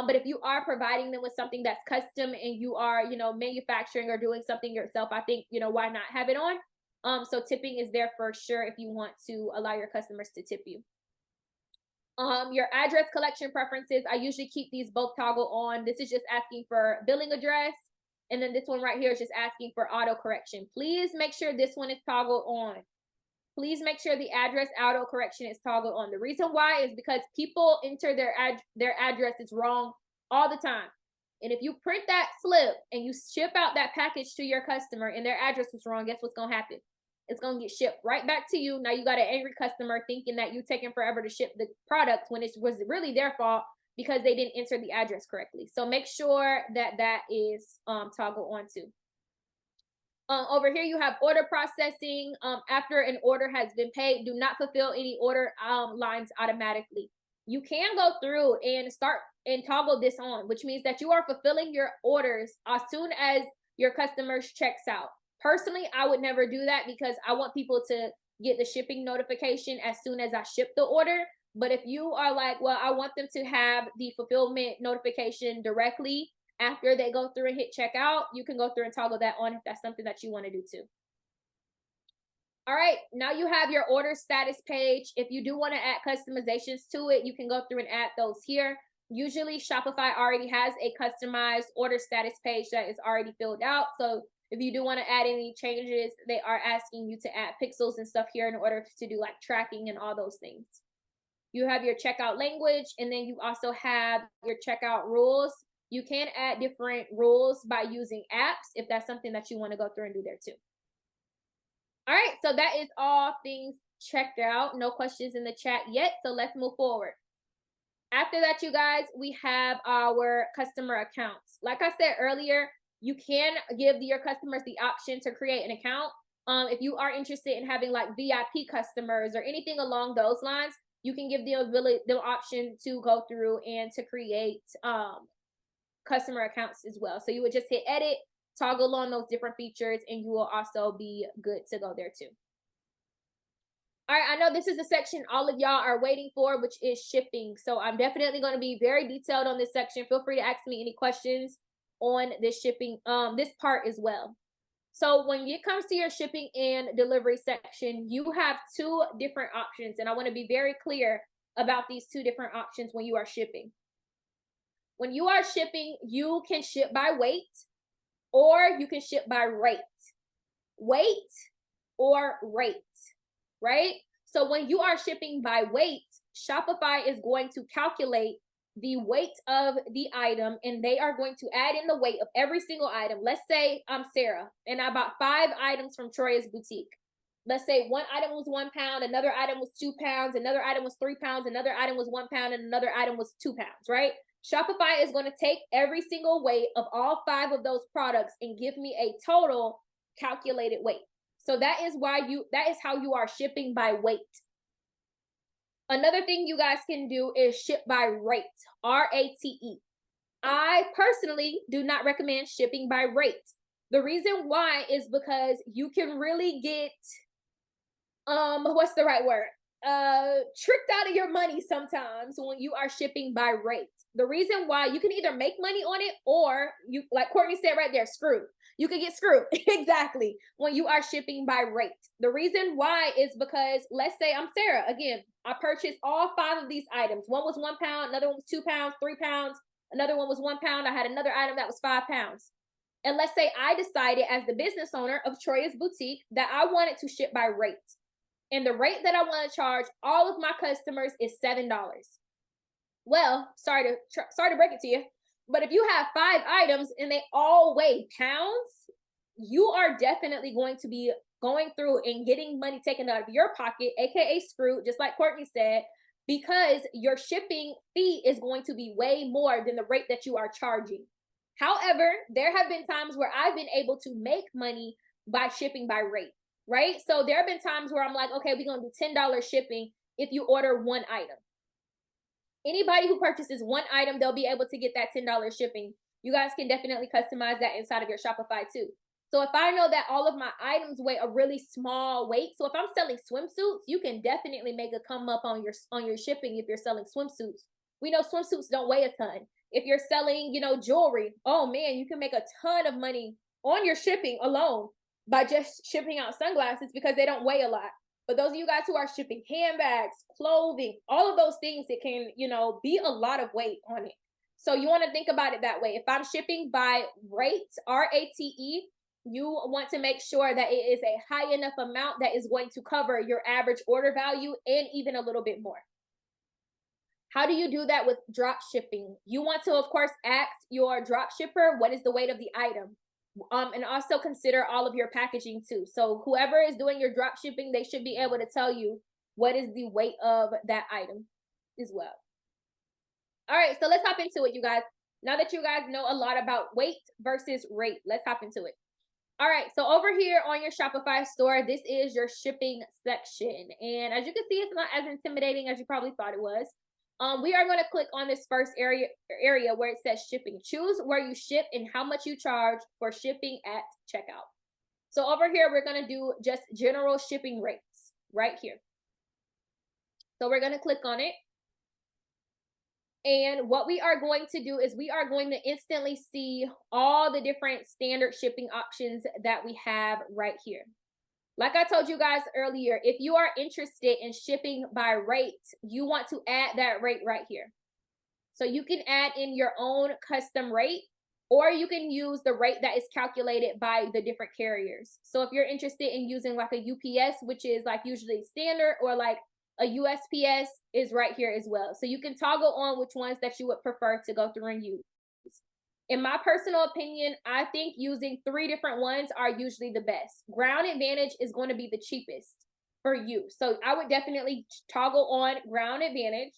But if you are providing them with something that's custom and you are, manufacturing or doing something yourself, I think, why not have it on? So tipping is there for sure if you want to allow your customers to tip you. Your address collection preferences, I usually keep these both toggle on. This is just asking for billing address. And then this one right here is just asking for auto correction. Please make sure this one is toggled on. Please make sure the address auto correction is toggled on. The reason why is because people enter their addresses wrong all the time. And if you print that slip and you ship out that package to your customer and their address was wrong, guess what's going to happen? It's going to get shipped right back to you. Now you got an angry customer thinking that you taking forever to ship the product when it was really their fault because they didn't enter the address correctly. So make sure that that is toggled on too. Over here, you have order processing. After an order has been paid, do not fulfill any order lines automatically. You can go through and start and toggle this on, which means that you are fulfilling your orders as soon as your customers checks out. Personally, I would never do that because I want people to get the shipping notification as soon as I ship the order. But if you are like, well, I want them to have the fulfillment notification directly after they go through and hit checkout, you can go through and toggle that on if that's something that you want to do too. All right, now you have your order status page. If you do want to add customizations to it, you can go through and add those here. Usually Shopify already has a customized order status page that is already filled out. So if you do want to add any changes, they are asking you to add pixels and stuff here in order to do like tracking and all those things. You have your checkout language, and then you also have your checkout rules. You can add different rules by using apps if that's something that you want to go through and do there too. All right, so that is all things checked out. No questions in the chat yet, so let's move forward. After that, you guys, we have our customer accounts. Like I said earlier, you can give your customers the option to create an account. If you are interested in having like VIP customers or anything along those lines, you can give them the option to go through and to create customer accounts as well. So you would just hit edit, toggle on those different features, and you will also be good to go there too. All right, I know this is a section all of y'all are waiting for, which is shipping. So I'm definitely going to be very detailed on this section. Feel free to ask me any questions on this shipping, this part as well. So when it comes to your shipping and delivery section, you have two different options. And I want to be very clear about these two different options when you are shipping. When you are shipping, you can ship by weight or you can ship by rate. Weight or rate. right? So when you are shipping by weight, Shopify is going to calculate the weight of the item, and they are going to add in the weight of every single item. Let's say I'm Sarah and I bought 5 items from Troyya's boutique. Let's say one item was 1 pound, another item was 2 pounds, another item was 3 pounds, another item was 1 pound, and another item was 2 pounds, right? Shopify is going to take every single weight of all 5 of those products and give me a total calculated weight. So that is how you are shipping by weight. Another thing you guys can do is ship by rate, R-A-T-E. I personally do not recommend shipping by rate. The reason why is because you can really get, what's the right word? Tricked out of your money sometimes when you are shipping by rate. The reason why, you can either make money on it, or you, like Courtney said right there, screwed. You could get screwed, exactly, when you are shipping by rate. The reason why is because, let's say I'm Sarah. Again, I purchased all 5 of these items. One was 1 pound, another one was 2 pounds, 3 pounds, another one was 1 pound. I had another item that was 5 pounds. And let's say I decided, as the business owner of Troyya's boutique, that I wanted to ship by rate. And the rate that I want to charge all of my customers is $7. Well, sorry to break it to you, but if you have 5 items and they all weigh pounds, you are definitely going to be going through and getting money taken out of your pocket, aka screwed, just like Courtney said, because your shipping fee is going to be way more than the rate that you are charging. However, there have been times where I've been able to make money by shipping by rate, right? So there have been times where I'm like, okay, we're going to do $10 shipping if you order 1 item. Anybody who purchases 1 item, they'll be able to get that $10 shipping. You guys can definitely customize that inside of your Shopify too. So if I know that all of my items weigh a really small weight, so if I'm selling swimsuits, you can definitely make a come up on your shipping if you're selling swimsuits. We know swimsuits don't weigh a ton. If you're selling, jewelry, oh man, you can make a ton of money on your shipping alone by just shipping out sunglasses because they don't weigh a lot. But those of you guys who are shipping handbags, clothing, all of those things, it can, be a lot of weight on it. So you want to think about it that way. If I'm shipping by rate, R-A-T-E, you want to make sure that it is a high enough amount that is going to cover your average order value and even a little bit more. How do you do that with drop shipping? You want to, of course, ask your drop shipper what is the weight of the item. And also consider all of your packaging too. So whoever is doing your drop shipping, they should be able to tell you what is the weight of that item as well. All right, so let's hop into it, you guys. Now that you guys know a lot about weight versus rate, let's hop into it. All right, so over here on your Shopify store, this is your shipping section. And as you can see, it's not as intimidating as you probably thought it was. We are going to click on this first area where it says shipping. Choose where you ship and how much you charge for shipping at checkout. So over here, we're going to do just general shipping rates right here. So we're going to click on it. And what we are going to do is we are going to instantly see all the different standard shipping options that we have right here. Like I told you guys earlier, if you are interested in shipping by rate, you want to add that rate right here. So you can add in your own custom rate, or you can use the rate that is calculated by the different carriers. So if you're interested in using like a UPS, which is like usually standard, or like a USPS, is right here as well. So you can toggle on which ones that you would prefer to go through and use. In my personal opinion, I think using 3 different ones are usually the best. Ground Advantage is going to be the cheapest for you. So I would definitely toggle on Ground Advantage.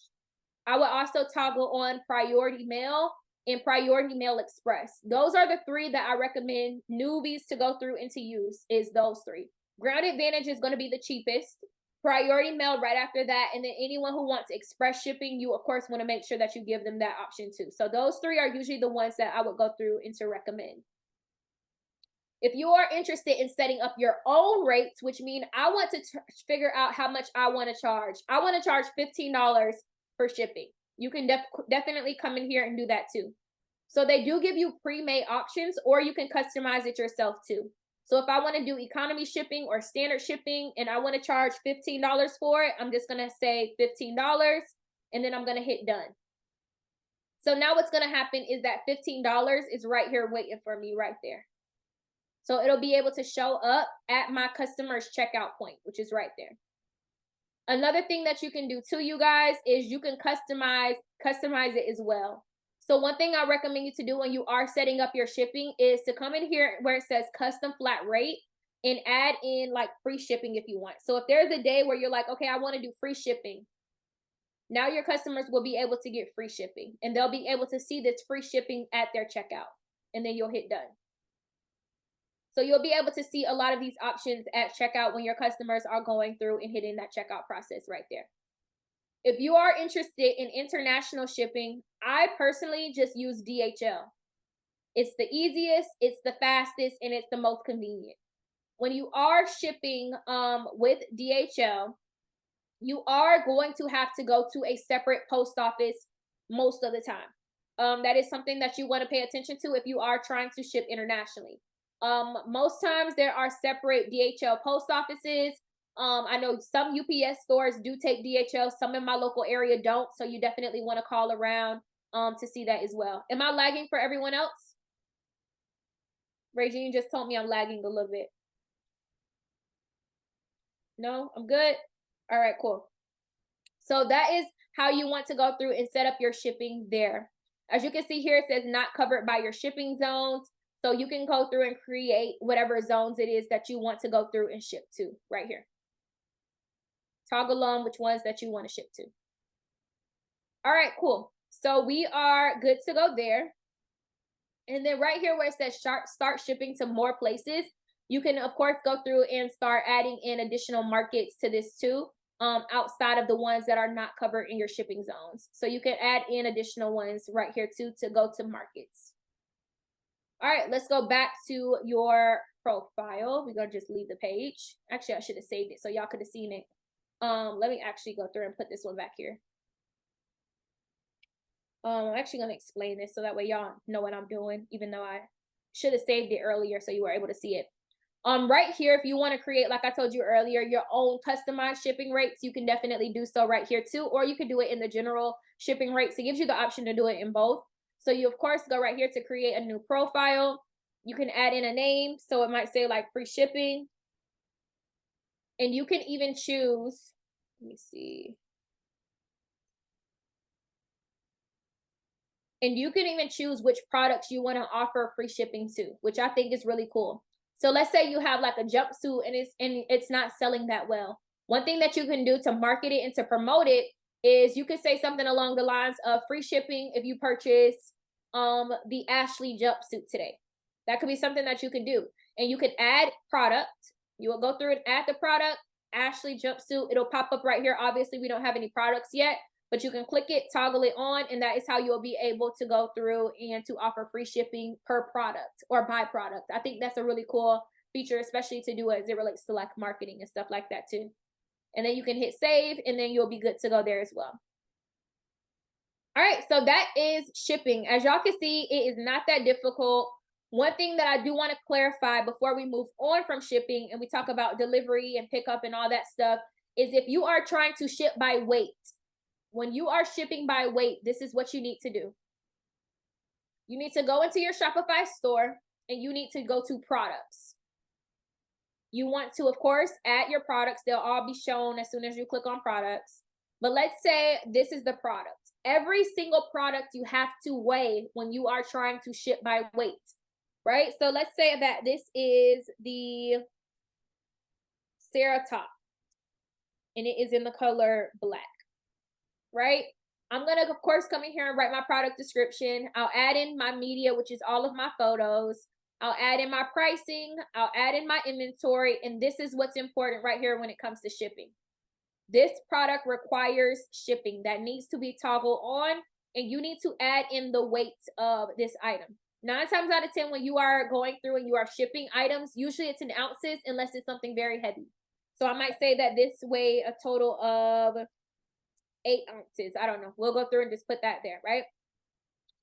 I would also toggle on Priority Mail and Priority Mail Express. Those are the 3 that I recommend newbies to go through and to use, is those 3. Ground Advantage is going to be the cheapest. Priority Mail right after that, and then anyone who wants express shipping, you of course want to make sure that you give them that option too. So those 3 are usually the ones that I would go through and to recommend. If you are interested in setting up your own rates, which mean I want to figure out how much I want to charge. I want to charge $15 for shipping. You can definitely come in here and do that too. So they do give you pre-made options, or you can customize it yourself too. So if I want to do economy shipping or standard shipping and I want to charge $15 for it, I'm just going to say $15 and then I'm going to hit done. So now what's going to happen is that $15 is right here waiting for me right there. So it'll be able to show up at my customer's checkout point, which is right there. Another thing that you can do too, you guys, is you can customize it as well. So one thing I recommend you to do when you are setting up your shipping is to come in here where it says custom flat rate and add in like free shipping if you want. So if there's a day where you're like, okay, I want to do free shipping, now your customers will be able to get free shipping and they'll be able to see this free shipping at their checkout, and then you'll hit done. So you'll be able to see a lot of these options at checkout when your customers are going through and hitting that checkout process right there. If you are interested in international shipping, I personally just use DHL. It's the easiest, it's the fastest, and it's the most convenient. When you are shipping with DHL, you are going to have to go to a separate post office most of the time. That is something that you want to pay attention to if you are trying to ship internationally. Most times there are separate DHL post offices. I know some UPS stores do take DHL, some in my local area don't, so you definitely want to call around to see that as well. Am I lagging for everyone else? Regine just told me I'm lagging a little bit. No, I'm good. All right, cool. So that is how you want to go through and set up your shipping there. As you can see here, it says not covered by your shipping zones. So you can go through and create whatever zones it is that you want to go through and ship to right here. Toggle on which ones that you want to ship to. All right, cool. So we are good to go there. And then right here where it says start shipping to more places, you can, of course, go through and start adding in additional markets to this too, outside of the ones that are not covered in your shipping zones. So you can add in additional ones right here too to go to markets. All right, let's go back to your profile. We're going to just leave the page. Actually, I should have saved it so y'all could have seen it. Let me actually go through and put this one back here. I'm actually going to explain this so that way y'all know what I'm doing, even though I should have saved it earlier so you were able to see it. Right here, if you want to create, like I told you earlier, your own customized shipping rates, you can definitely do so right here too, or you can do it in the general shipping rates. It gives you the option to do it in both. So you, of course, go right here to create a new profile. You can add in a name. So it might say like free shipping. And you can even choose, let me see. And you can even choose which products you want to offer free shipping to, which I think is really cool. So let's say you have like a jumpsuit and it's not selling that well. One thing that you can do to market it and to promote it is you could say something along the lines of free shipping if you purchase the Ashley jumpsuit today. That could be something that you can do. And you can add product. You will go through and add the product, Ashley jumpsuit. It'll pop up right here. Obviously, we don't have any products yet, but you can click it, toggle it on, and that is how you'll be able to go through and to offer free shipping per product or by product. I think that's a really cool feature, especially to do as it relates to like marketing and stuff like that too. And then you can hit save, and then you'll be good to go there as well. All right, so that is shipping. As y'all can see, it is not that difficult. One thing that I do want to clarify before we move on from shipping and we talk about delivery and pickup and all that stuff is if you are trying to ship by weight, when you are shipping by weight, this is what you need to do. You need to go into your Shopify store and you need to go to products. You want to, of course, add your products. They'll all be shown as soon as you click on products. But let's say this is the product. Every single product you have to weigh when you are trying to ship by weight, right? So let's say that this is the Sarah top and it is in the color black, right? I'm going to, of course, come in here and write my product description. I'll add in my media, which is all of my photos. I'll add in my pricing. I'll add in my inventory. And this is what's important right here when it comes to shipping. This product requires shipping. That needs to be toggled on, and you need to add in the weight of this item. 9 times out of 10, when you are going through and you are shipping items, usually it's in ounces unless it's something very heavy. So I might say that this weighed a total of 8 ounces. I don't know. We'll go through and just put that there, right?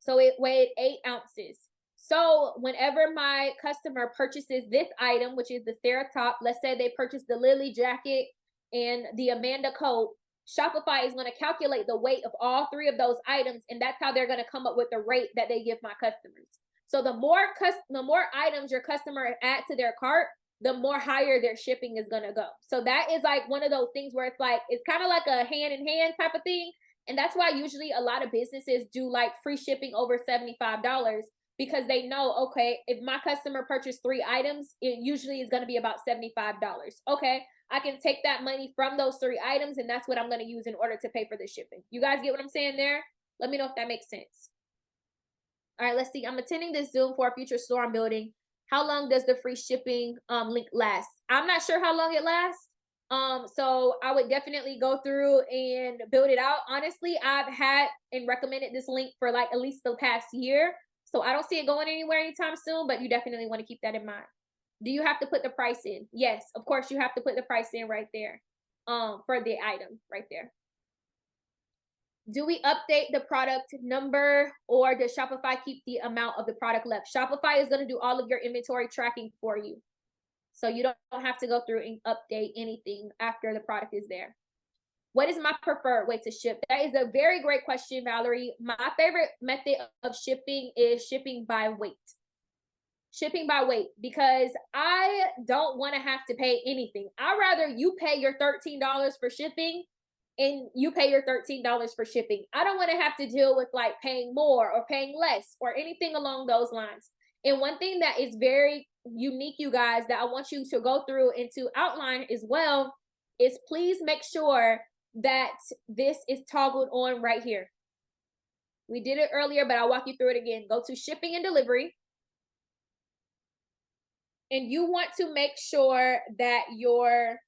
So it weighed 8 ounces. So whenever my customer purchases this item, which is the Sarah top, let's say they purchased the Lily jacket and the Amanda coat, Shopify is going to calculate the weight of all 3 of those items, and that's how they're going to come up with the rate that they give my customers. So the more items your customer add to their cart, the more higher their shipping is going to go. So that is like one of those things where it's like, it's kind of like a hand in hand type of thing. And that's why usually a lot of businesses do like free shipping over $75, because they know, okay, if my customer purchased 3 items, it usually is going to be about $75. Okay, I can take that money from those 3 items, and that's what I'm going to use in order to pay for the shipping. You guys get what I'm saying there? Let me know if that makes sense. All right, let's see. I'm attending this Zoom for a future store I'm building. How long does the free shipping link last? I'm not sure how long it lasts. So I would definitely go through and build it out. Honestly, I've had and recommended this link for like at least the past year. So I don't see it going anywhere anytime soon, but you definitely want to keep that in mind. Do you have to put the price in? Yes, of course you have to put the price in right there. For the item right there. Do we update the product number, or does Shopify keep the amount of the product left? Shopify is going to do all of your inventory tracking for you. So you don't have to go through and update anything after the product is there. What is my preferred way to ship? That is a very great question, Valerie. My favorite method of shipping is shipping by weight. Shipping by weight, because I don't want to have to pay anything. I'd rather you pay your $13 for shipping and you pay your $13 for shipping. I don't want to have to deal with like paying more or paying less or anything along those lines. And one thing that is very unique, you guys, that I want you to go through and to outline as well is please make sure that this is toggled on right here. We did it earlier, but I'll walk you through it again. Go to shipping and delivery. And you want to make sure that your,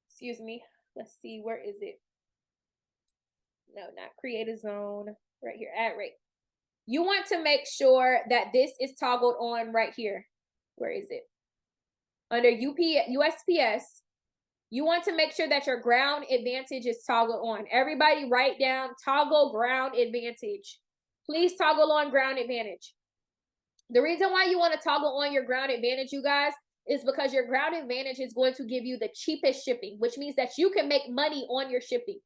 excuse me, let's see, where is it? No, not create a zone, right here, add rate. You want to make sure that this is toggled on right here. Where is it? Under USPS, you want to make sure that your ground advantage is toggled on. Everybody write down toggle ground advantage. Please toggle on ground advantage. The reason why you want to toggle on your ground advantage, you guys, is because your ground advantage is going to give you the cheapest shipping, which means that you can make money on your shipping.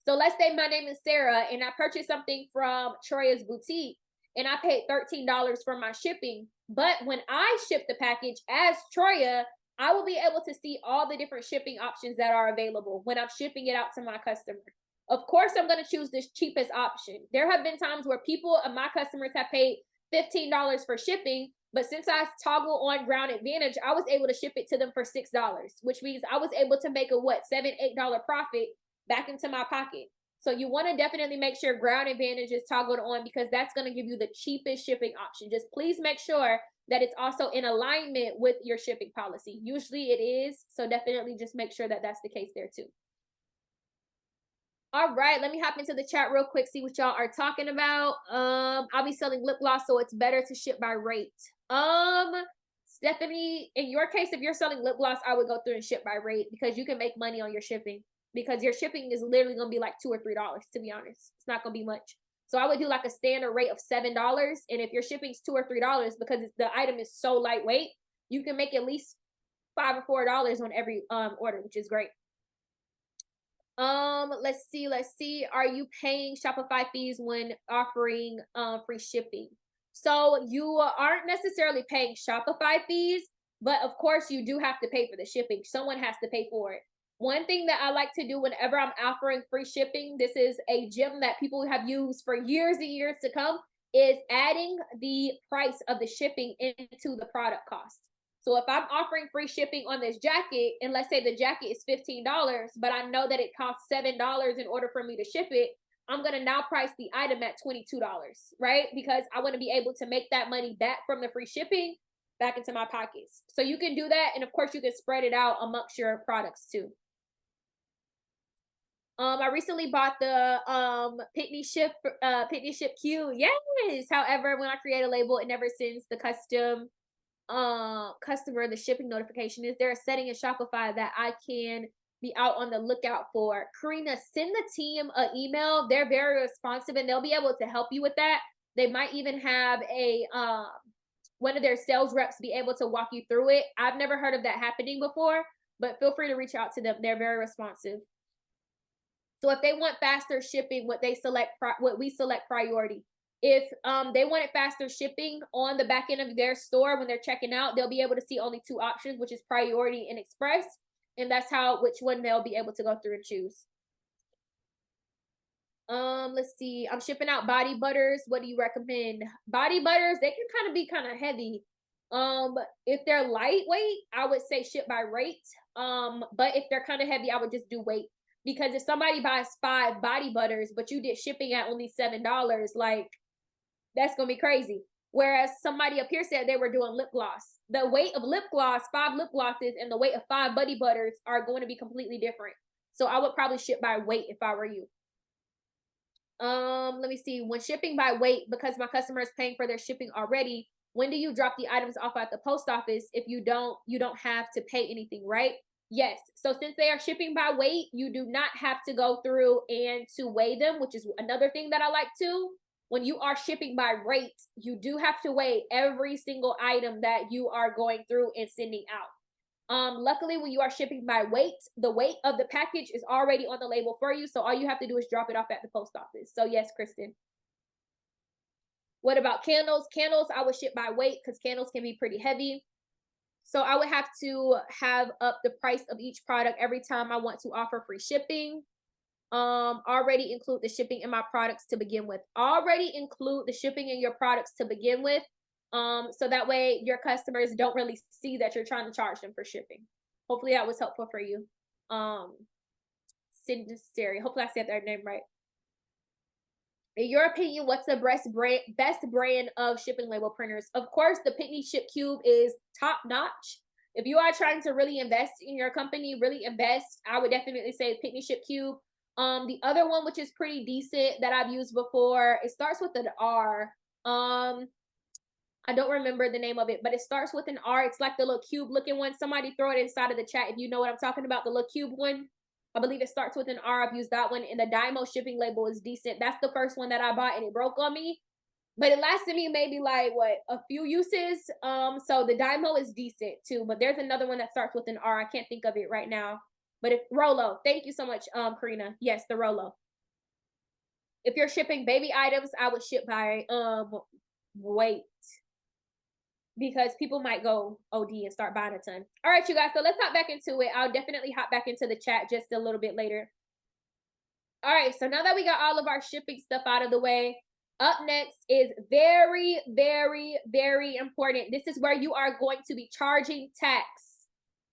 So let's say my name is Sarah and I purchased something from Troyya's boutique and I paid $13 for my shipping. But when I ship the package as Troyia, I will be able to see all the different shipping options that are available when I'm shipping it out to my customer. Of course, I'm going to choose this cheapest option. There have been times where people, my customers, have paid $15 for shipping, but since I toggle on ground advantage, I was able to ship it to them for $6, which means I was able to make a $7, $8 profit back into my pocket. So you want to definitely make sure ground advantage is toggled on, because that's going to give you the cheapest shipping option. Just please make sure that it's also in alignment with your shipping policy. Usually it is, so definitely just make sure that that's the case there too. All right, let me hop into the chat real quick, see what y'all are talking about. I'll be selling lip gloss, so it's better to ship by rate. Stephanie, in your case, if you're selling lip gloss, I would go through and ship by rate, because you can make money on your shipping, because your shipping is literally going to be like $2 or $3, to be honest. It's not going to be much. So I would do like a standard rate of $7. And if your shipping is $2 or $3, because the item is so lightweight, you can make at least $5 or $4 on every order, which is great. Let's see. Are you paying Shopify fees when offering free shipping? So you aren't necessarily paying Shopify fees, but of course you do have to pay for the shipping. Someone has to pay for it. One thing that I like to do whenever I'm offering free shipping, this is a gem that people have used for years and years to come, is adding the price of the shipping into the product cost. So if I'm offering free shipping on this jacket, and let's say the jacket is $15, but I know that it costs $7 in order for me to ship it, I'm going to now price the item at $22, right? Because I want to be able to make that money back from the free shipping back into my pockets. So you can do that. And of course you can spread it out amongst your products too. I recently bought the Pitney Ship Q. Yes. However, when I create a label, it never sends the customer the shipping notification. Is there a setting in Shopify that I can be out on the lookout for? Karina, send the team an email. They're very responsive and they'll be able to help you with that. They might even have a one of their sales reps be able to walk you through it. I've never heard of that happening before, but feel free to reach out to them. They're very responsive. So if they want faster shipping, what we select priority. If they wanted faster shipping on the back end of their store when they're checking out, they'll be able to see only 2 options, which is priority and express. And that's which one they'll be able to go through and choose. Let's see. I'm shipping out body butters. What do you recommend? Body butters, they can be kind of heavy. If they're lightweight, I would say ship by rate. But if they're kind of heavy, I would just do weight. Because if somebody buys 5 body butters, but you did shipping at only $7, like, that's gonna be crazy. Whereas somebody up here said they were doing lip gloss. The weight of lip gloss, 5 lip glosses, and the weight of 5 body butters are going to be completely different. So I would probably ship by weight if I were you. Let me see. When shipping by weight, because my customer is paying for their shipping already, when do you drop the items off at the post office? If you don't have to pay anything, right? Yes. So since they are shipping by weight, you do not have to go through and to weigh them, which is another thing that I like too. When you are shipping by rate, you do have to weigh every single item that you are going through and sending out. Luckily, when you are shipping by weight, the weight of the package is already on the label for you. So all you have to do is drop it off at the post office. So yes, Kristen. What about candles? Candles, I would ship by weight because candles can be pretty heavy. So I would have to have up the price of each product every time I want to offer free shipping. Already include the shipping in my products to begin with. Already include the shipping in your products to begin with. So that way your customers don't really see that you're trying to charge them for shipping. Hopefully that was helpful for you. Cindy, hopefully I said their name right. In your opinion, what's the best brand of shipping label printers? Of course, the Pitney Ship Cube is top notch. If you are trying to really invest in your company, I would definitely say Pitney Ship Cube. The other one, which is pretty decent that I've used before, it starts with an R. I don't remember the name of it, but it starts with an R. It's like the little cube looking one. Somebody throw it inside of the chat if you know what I'm talking about, the little cube one. I believe it starts with an R. I've used that one, and the Dymo shipping label is decent. That's the first one that I bought, and it broke on me. But it lasted me maybe like, a few uses. So the Dymo is decent too. But there's another one that starts with an R. I can't think of it right now. But Rolo, thank you so much, Karina. Yes, the Rolo. If you're shipping baby items, I would ship by weight. Because people might go OD and start buying a ton. All right, you guys. So let's hop back into it. I'll definitely hop back into the chat just a little bit later. All right. So now that we got all of our shipping stuff out of the way, up next is very, very, very important. This is where you are going to be charging tax.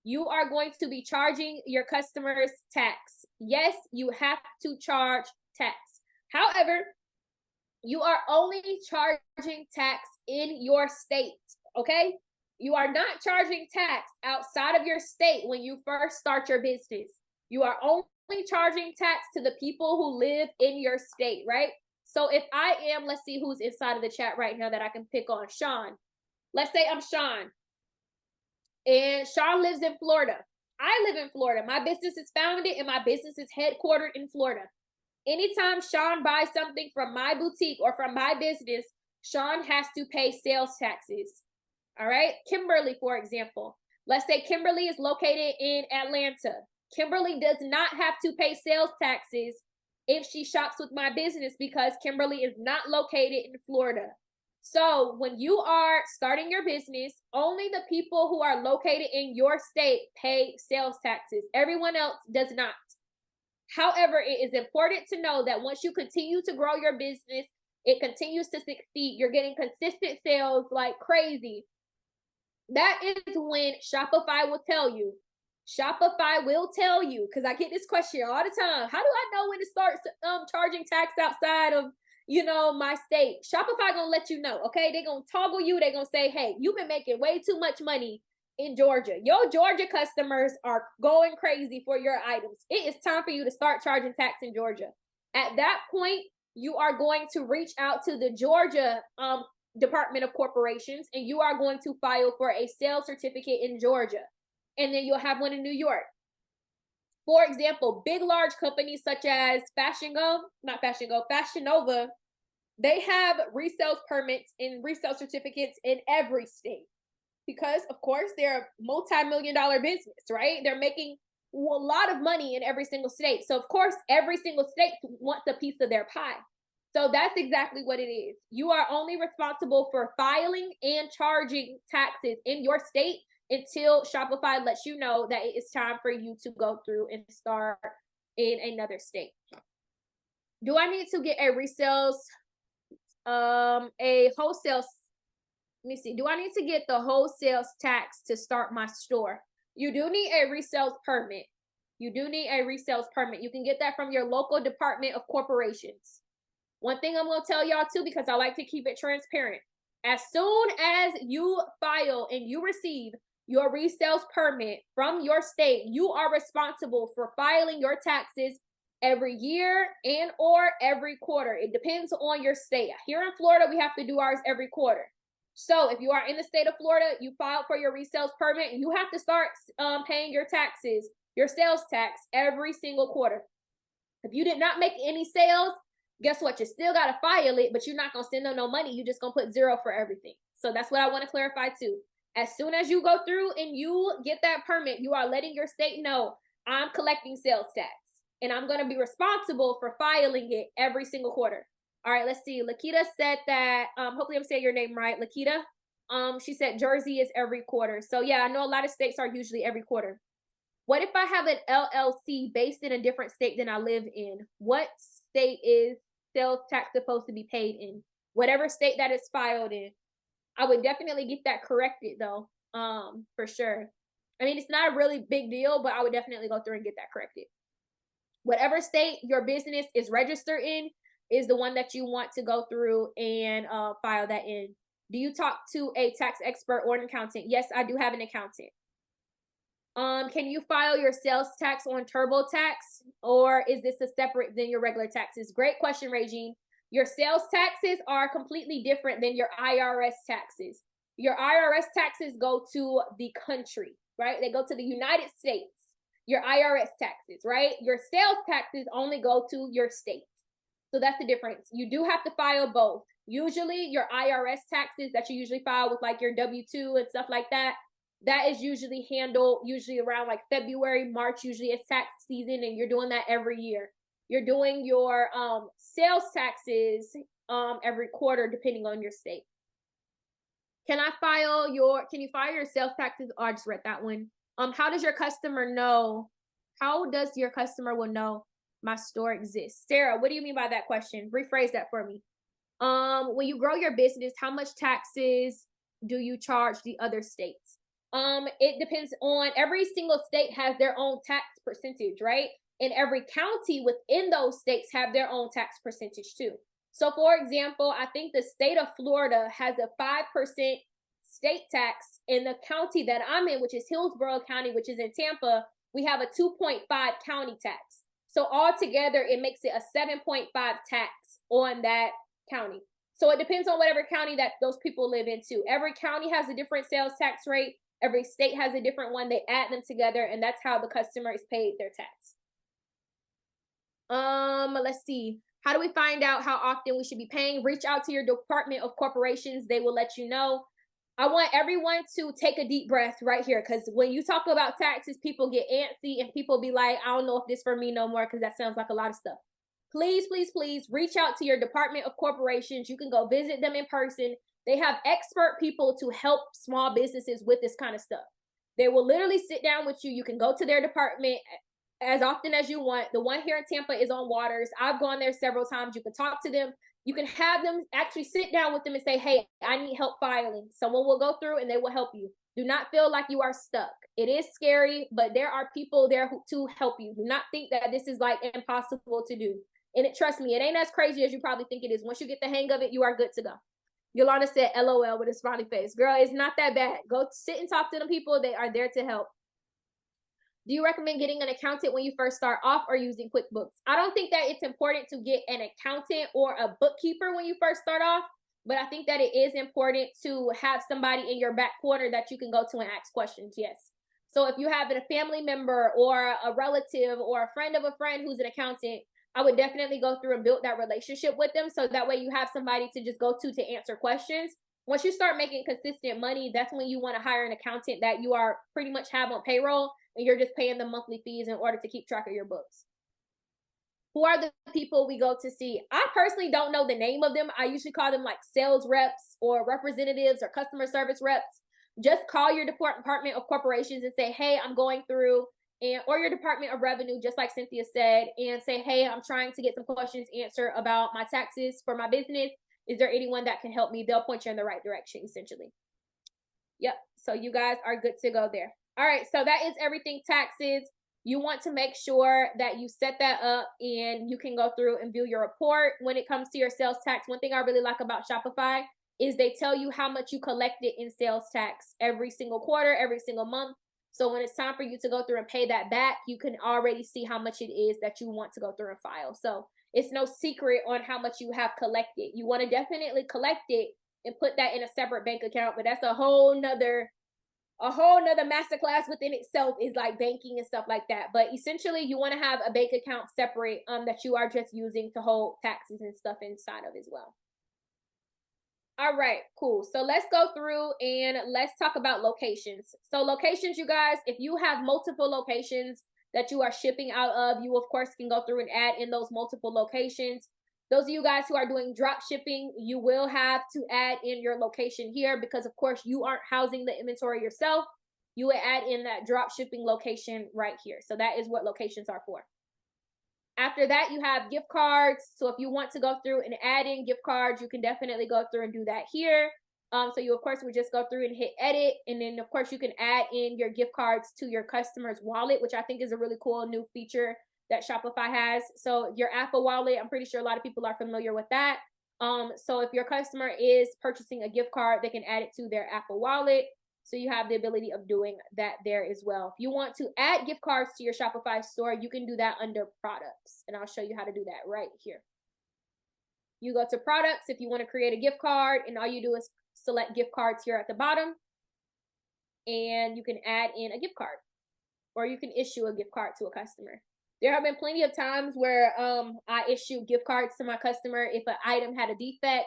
You are going to be charging your customers tax. Yes, you have to charge tax. However, you are only charging tax in your state. Okay, you are not charging tax outside of your state when you first start your business. You are only charging tax to the people who live in your state, right? So if I am, let's see who's inside of the chat right now that I can pick on. Sean. Let's say I'm Sean. And Sean lives in Florida. I live in Florida. My business is founded and my business is headquartered in Florida. Anytime Sean buys something from my boutique or from my business, Sean has to pay sales taxes. All right. Kimberly, for example, let's say Kimberly is located in Atlanta. Kimberly does not have to pay sales taxes if she shops with my business because Kimberly is not located in Florida. So when you are starting your business, only the people who are located in your state pay sales taxes. Everyone else does not. However, it is important to know that once you continue to grow your business, it continues to succeed. You're getting consistent sales like crazy. That is when Shopify will tell you. Shopify will tell you, because I get this question all the time. How do I know when to start charging tax outside of, my state? Shopify gonna let you know, okay? They're gonna toggle you. They're gonna say, hey, you've been making way too much money in Georgia. Your Georgia customers are going crazy for your items. It is time for you to start charging tax in Georgia. At that point, you are going to reach out to the Georgia Department of Corporations, and you are going to file for a sales certificate in Georgia. And then you'll have one in New York. For example, big, large companies such as Fashion Nova, they have resale permits and resale certificates in every state. Because, of course, they're a multi-million-dollar business, right? They're making a lot of money in every single state. So, of course, every single state wants a piece of their pie. So that's exactly what it is. You are only responsible for filing and charging taxes in your state until Shopify lets you know that it is time for you to go through and start in another state. Do I need to get a wholesale? Let me see. Do I need to get the wholesale tax to start my store? You do need a resale permit. You do need a resale permit. You can get that from your local Department of Corporations. One thing I'm going to tell y'all too, because I like to keep it transparent. As soon as you file and you receive your resale permit from your state, you are responsible for filing your taxes every year and or every quarter. It depends on your state. Here in Florida, we have to do ours every quarter. So if you are in the state of Florida, you filed for your resale permit, and you have to start paying your taxes, your sales tax, every single quarter. If you did not make any sales, guess what? You still got to file it, but you're not going to send them no money. You're just going to put 0 for everything. So that's what I want to clarify too. As soon as you go through and you get that permit, you are letting your state know, I'm collecting sales tax, and I'm going to be responsible for filing it every single quarter. All right, let's see. Lakita said that, hopefully I'm saying your name right, Lakita. She said Jersey is every quarter. So yeah, I know a lot of states are usually every quarter. What if I have an LLC based in a different state than I live in? What state is sales tax supposed to be paid in? Whatever state that it's filed in. I would definitely get that corrected though, for sure. I mean, it's not a really big deal, but I would definitely go through and get that corrected. Whatever state your business is registered in is the one that you want to go through and file that in. Do you talk to a tax expert or an accountant? Yes, I do have an accountant. Can you file your sales tax on TurboTax, or is this a separate than your regular taxes? Great question, Regine. Your sales taxes are completely different than your IRS taxes. Your IRS taxes go to the country, right? They go to the United States. Your IRS taxes, right? Your sales taxes only go to your state. So that's the difference. You do have to file both. Usually your IRS taxes that you usually file with like your W-2 and stuff like that, that is usually handled usually around like February, March, usually it's tax season, and you're doing that every year. You're doing your sales taxes every quarter depending on your state. Can you file your sales taxes? Oh, I just read that one. How does your customer know? How does your customer will know my store exists? Sarah, what do you mean by that question? Rephrase that for me. When you grow your business, how much taxes do you charge the other states? It depends on, every single state has their own tax percentage, right? And every county within those states have their own tax percentage too. So for example, I think the state of Florida has a 5% state tax. In the county that I'm in, which is Hillsborough County, which is in Tampa, we have a 2.5 county tax. So altogether, it makes it a 7.5 tax on that county. So it depends on whatever county that those people live in too. Every county has a different sales tax rate. Every state has a different one. They add them together, and that's how the customer is paid their tax. Let's see. How do we find out how often we should be paying? Reach out to your Department of Corporations. They will let you know. I want everyone to take a deep breath right here, because when you talk about taxes, people get antsy and people be like, I don't know if this for me no more, because that sounds like a lot of stuff. Please, please, please reach out to your Department of Corporations. You can go visit them in person. They have expert people to help small businesses with this kind of stuff. They will literally sit down with you. You can go to their department as often as you want. The one here in Tampa is on Waters. I've gone there several times. You can talk to them. You can have them actually sit down with them and say, hey, I need help filing. Someone will go through and they will help you. Do not feel like you are stuck. It is scary, but there are people there to help you. Do not think that this is like impossible to do. And trust me, it ain't as crazy as you probably think it is. Once you get the hang of it, you are good to go. Yolanda said, LOL with a smiley face. Girl, it's not that bad. Go sit and talk to them people. They are there to help. Do you recommend getting an accountant when you first start off or using QuickBooks? I don't think that it's important to get an accountant or a bookkeeper when you first start off, but I think that it is important to have somebody in your back corner that you can go to and ask questions, yes. So if you have a family member or a relative or a friend of a friend who's an accountant, I would definitely go through and build that relationship with them, so that way you have somebody to just go to answer questions. Once you start making consistent money, that's when you want to hire an accountant that you are pretty much have on payroll, and you're just paying them monthly fees in order to keep track of your books. who are the people we go to see? I personally don't know the name of them. I usually call them like sales reps or representatives or customer service reps. Just call your department of corporations and say, hey, I'm going through, and or your department of revenue, just like Cynthia said, and say, hey, I'm trying to get some questions answered about my taxes for my business. Is there anyone that can help me? They'll point you in the right direction, essentially. Yep. So you guys are good to go there. All right. So that is everything taxes. You want to make sure that you set that up and you can go through and view your report when it comes to your sales tax. One thing I really like about Shopify is they tell you how much you collected in sales tax every single quarter, every single month. So when it's time for you to go through and pay that back, you can already see how much it is that you want to go through and file. So it's no secret on how much you have collected. You want to definitely collect it and put that in a separate bank account, but that's a whole nother masterclass within itself, is like banking and stuff like that. But essentially you want to have a bank account separate that you are just using to hold taxes and stuff inside of as well. All right, cool. So let's go through and let's talk about locations. So locations, you guys, if you have multiple locations that you are shipping out of, you of course can go through and add in those multiple locations. Those of you guys who are doing drop shipping, you will have to add in your location here because of course you aren't housing the inventory yourself. You would add in that drop shipping location right here. So that is what locations are for. After that, you have gift cards. So if you want to go through and add in gift cards, you can definitely go through and do that here. So you, of course, would just go through and hit edit. And then, of course, you can add in your gift cards to your customer's wallet, which I think is a really cool new feature that Shopify has. So your Apple wallet, I'm pretty sure a lot of people are familiar with that. So if your customer is purchasing a gift card, they can add it to their Apple wallet. So you have the ability of doing that there as well. If you want to add gift cards to your Shopify store, you can do that under products. And I'll show you how to do that right here. You go to products if you want to create a gift card, and all you do is select gift cards here at the bottom. And you can add in a gift card, or you can issue a gift card to a customer. There have been plenty of times where I issue gift cards to my customer if an item had a defect.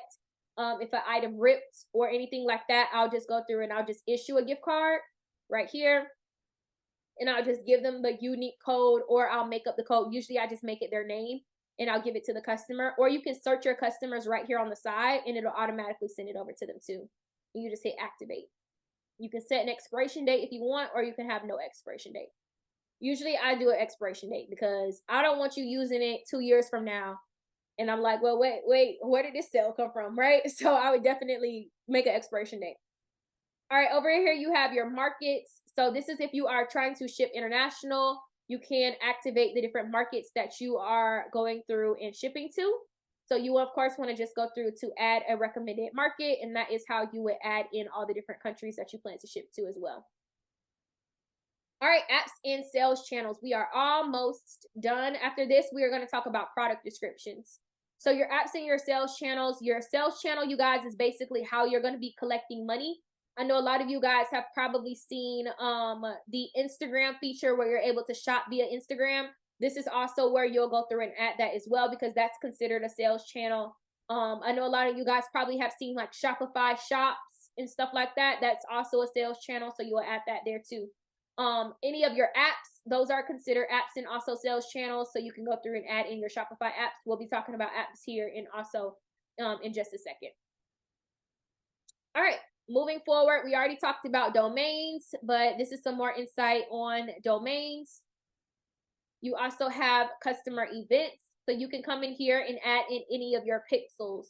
If an item ripped or anything like that, I'll just go through and I'll just issue a gift card right here. And I'll just give them the unique code, or I'll make up the code. Usually I just make it their name and I'll give it to the customer. Or you can search your customers right here on the side and it'll automatically send it over to them too. And you just hit activate. You can set an expiration date if you want, or you can have no expiration date. Usually I do an expiration date because I don't want you using it 2 years from now. And I'm like, well, wait, where did this sale come from, right? So I would definitely make an expiration date. All right, over here you have your markets. So this is if you are trying to ship international, you can activate the different markets that you are going through and shipping to. So you, of course, want to just go through to add a recommended market, and that is how you would add in all the different countries that you plan to ship to as well. All right, apps and sales channels. We are almost done. After this, we are going to talk about product descriptions. So your apps and your sales channels, your sales channel, you guys, is basically how you're going to be collecting money. I know a lot of you guys have probably seen the Instagram feature where you're able to shop via Instagram. This is also where you'll go through and add that as well, because that's considered a sales channel. I know a lot of you guys probably have seen like Shopify shops and stuff like that. That's also a sales channel, so you'll add that there too. Any of your apps, those are considered apps and also sales channels, so you can go through and add in your Shopify apps. We'll be talking about apps here and also in just a second. All right, moving forward, we already talked about domains, but this is some more insight on domains. You also have customer events, so you can come in here and add in any of your pixels.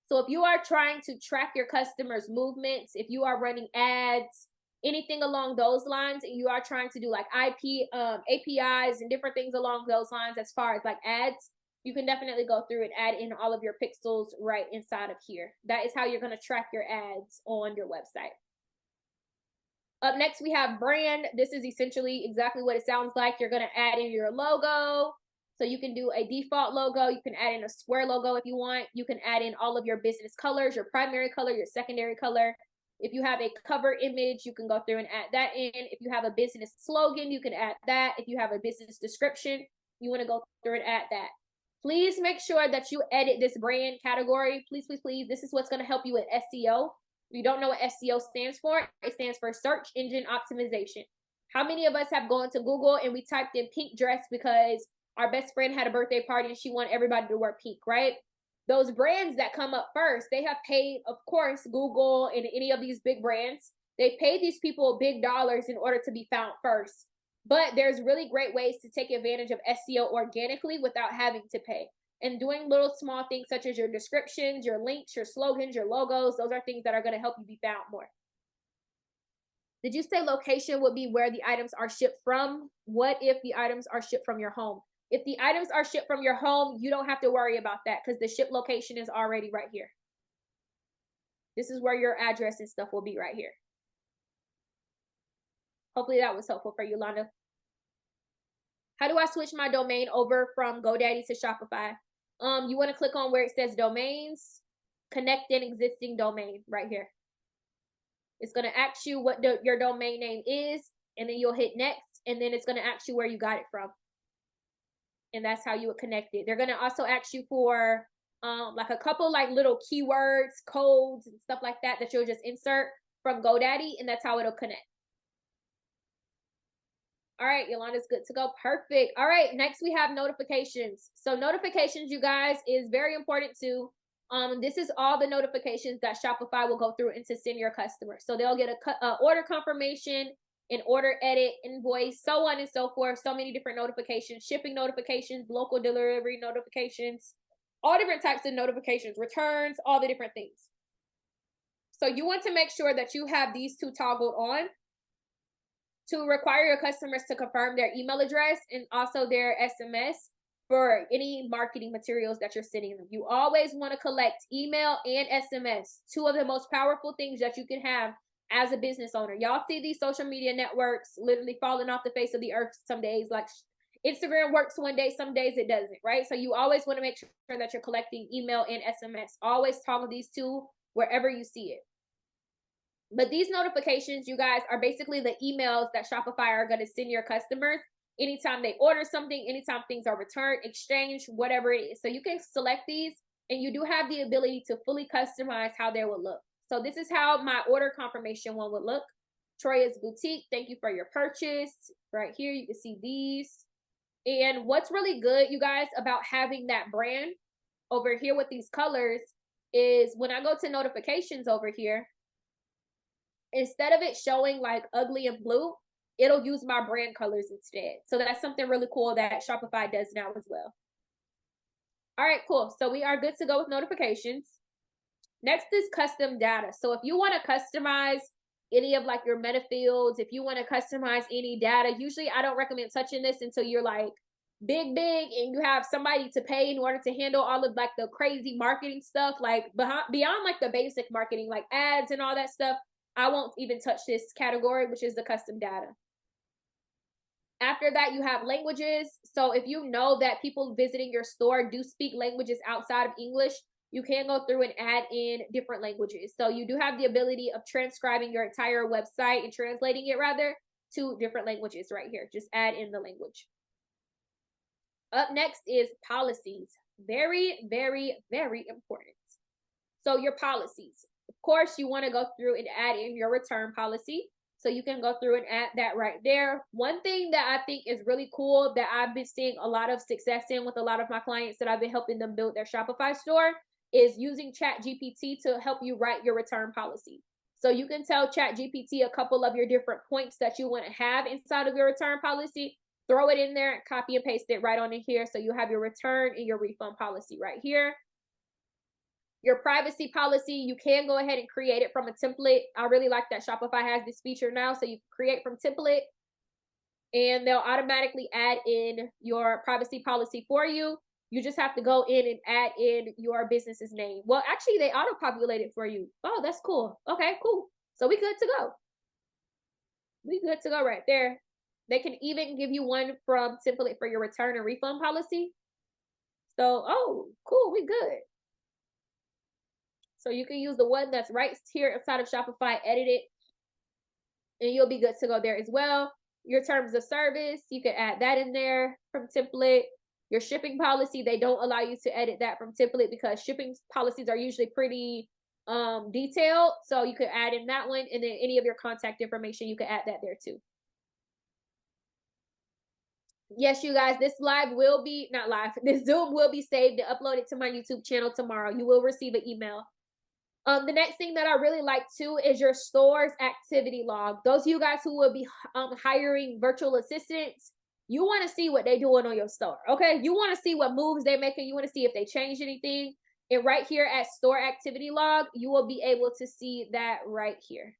So if you are trying to track your customers' movements, if you are running ads, anything along those lines, and you are trying to do like APIs and different things along those lines as far as like ads, you can definitely go through and add in all of your pixels right inside of here. That is how you're going to track your ads on your website. Up next, we have brand. This is essentially exactly what it sounds like. You're going to add in your logo. So you can do a default logo. You can add in a square logo if you want. You can add in all of your business colors, your primary color, your secondary color. If you have a cover image, you can go through and add that in. If you have a business slogan, you can add that. If you have a business description, you want to go through and add that. Please make sure that you edit this brand category. Please, please, please. This is what's going to help you with SEO. If you don't know what SEO stands for, it stands for search engine optimization. How many of us have gone to Google and we typed in pink dress because our best friend had a birthday party and she wanted everybody to wear pink, right? Those brands that come up first, they have paid, of course, Google and any of these big brands, they pay these people big dollars in order to be found first. But there's really great ways to take advantage of SEO organically without having to pay. And doing little small things such as your descriptions, your links, your slogans, your logos, those are things that are going to help you be found more. Did you say location would be where the items are shipped from? What if the items are shipped from your home? If the items are shipped from your home, you don't have to worry about that because the ship location is already right here. This is where your address and stuff will be right here. Hopefully that was helpful for you, Londa. How do I switch my domain over from GoDaddy to Shopify? You want to click on where it says domains, connect an existing domain right here. It's going to ask you what your domain name is, and then you'll hit next, and then it's going to ask you where you got it from. And that's how you would connect it. They're going to also ask you for like a couple like little keywords, codes, and stuff like that that you'll just insert from GoDaddy, and that's how it'll connect. All right, Yolanda's good to go. Perfect. All right, next we have notifications. So notifications, you guys, is very important too. This is all the notifications that Shopify will go through and to send your customers. So they'll get a order confirmation, an order edit, invoice, so on and so forth. So many different notifications, shipping notifications, local delivery notifications, all different types of notifications, returns, all the different things. So you want to make sure that you have these two toggled on to require your customers to confirm their email address and also their SMS for any marketing materials that you're sending them. You always want to collect email and SMS, two of the most powerful things that you can have as a business owner. Y'all see these social media networks literally falling off the face of the earth some days. Like Instagram works one day, some days it doesn't, right? So you always want to make sure that you're collecting email and SMS. Always toggle these two wherever you see it. But these notifications, you guys, are basically the emails that Shopify are going to send your customers anytime they order something, anytime things are returned, exchanged, whatever it is. So you can select these, and you do have the ability to fully customize how they will look. So this is how my order confirmation one would look. Troya's Boutique, thank you for your purchase. Right here, you can see these. And what's really good, you guys, about having that brand over here with these colors is when I go to notifications over here, instead of it showing like ugly and blue, it'll use my brand colors instead. So that's something really cool that Shopify does now as well. All right, cool. So we are good to go with notifications. Next is custom data. So if you want to customize any of like your meta fields, if you want to customize any data, usually I don't recommend touching this until you're like big and you have somebody to pay in order to handle all of like the crazy marketing stuff, like beyond like the basic marketing, like ads and all that stuff. I won't even touch this category, which is the custom data. After that, you have languages. So if you know that people visiting your store do speak languages outside of English, you can go through and add in different languages. So you do have the ability of transcribing your entire website and translating it rather to different languages right here. Just add in the language. Up next is policies. Very, very, very important. So your policies. Of course, you want to go through and add in your return policy. So you can go through and add that right there. One thing that I think is really cool that I've been seeing a lot of success in with a lot of my clients that I've been helping them build their Shopify store is using ChatGPT to help you write your return policy. So you can tell ChatGPT a couple of your different points that you want to have inside of your return policy, throw it in there, and copy and paste it right on in here. So you have your return and your refund policy right here. Your privacy policy, you can go ahead and create it from a template. I really like that Shopify has this feature now. So you can create from template and they'll automatically add in your privacy policy for you. You just have to go in and add in your business's name. Well, actually, they auto-populate it for you. Oh, that's cool. Okay, cool. So we good to go. We good to go right there. They can even give you one from template for your return and refund policy. So, oh, cool. We good. So you can use the one that's right here inside of Shopify, edit it, and you'll be good to go there as well. Your terms of service, you can add that in there from template. Your shipping policy, they don't allow you to edit that from template because shipping policies are usually pretty detailed. So you could add in that one, and then any of your contact information, you can add that there too. Yes, you guys, this live will be, not live, this Zoom will be saved and uploaded to my YouTube channel tomorrow. You will receive an email. The next thing that I really like too is your store's activity log. Those of you guys who will be hiring virtual assistants, you want to see what they're doing on your store, okay? You want to see what moves they're making. You want to see if they changed anything. And right here at store activity log, you will be able to see that right here.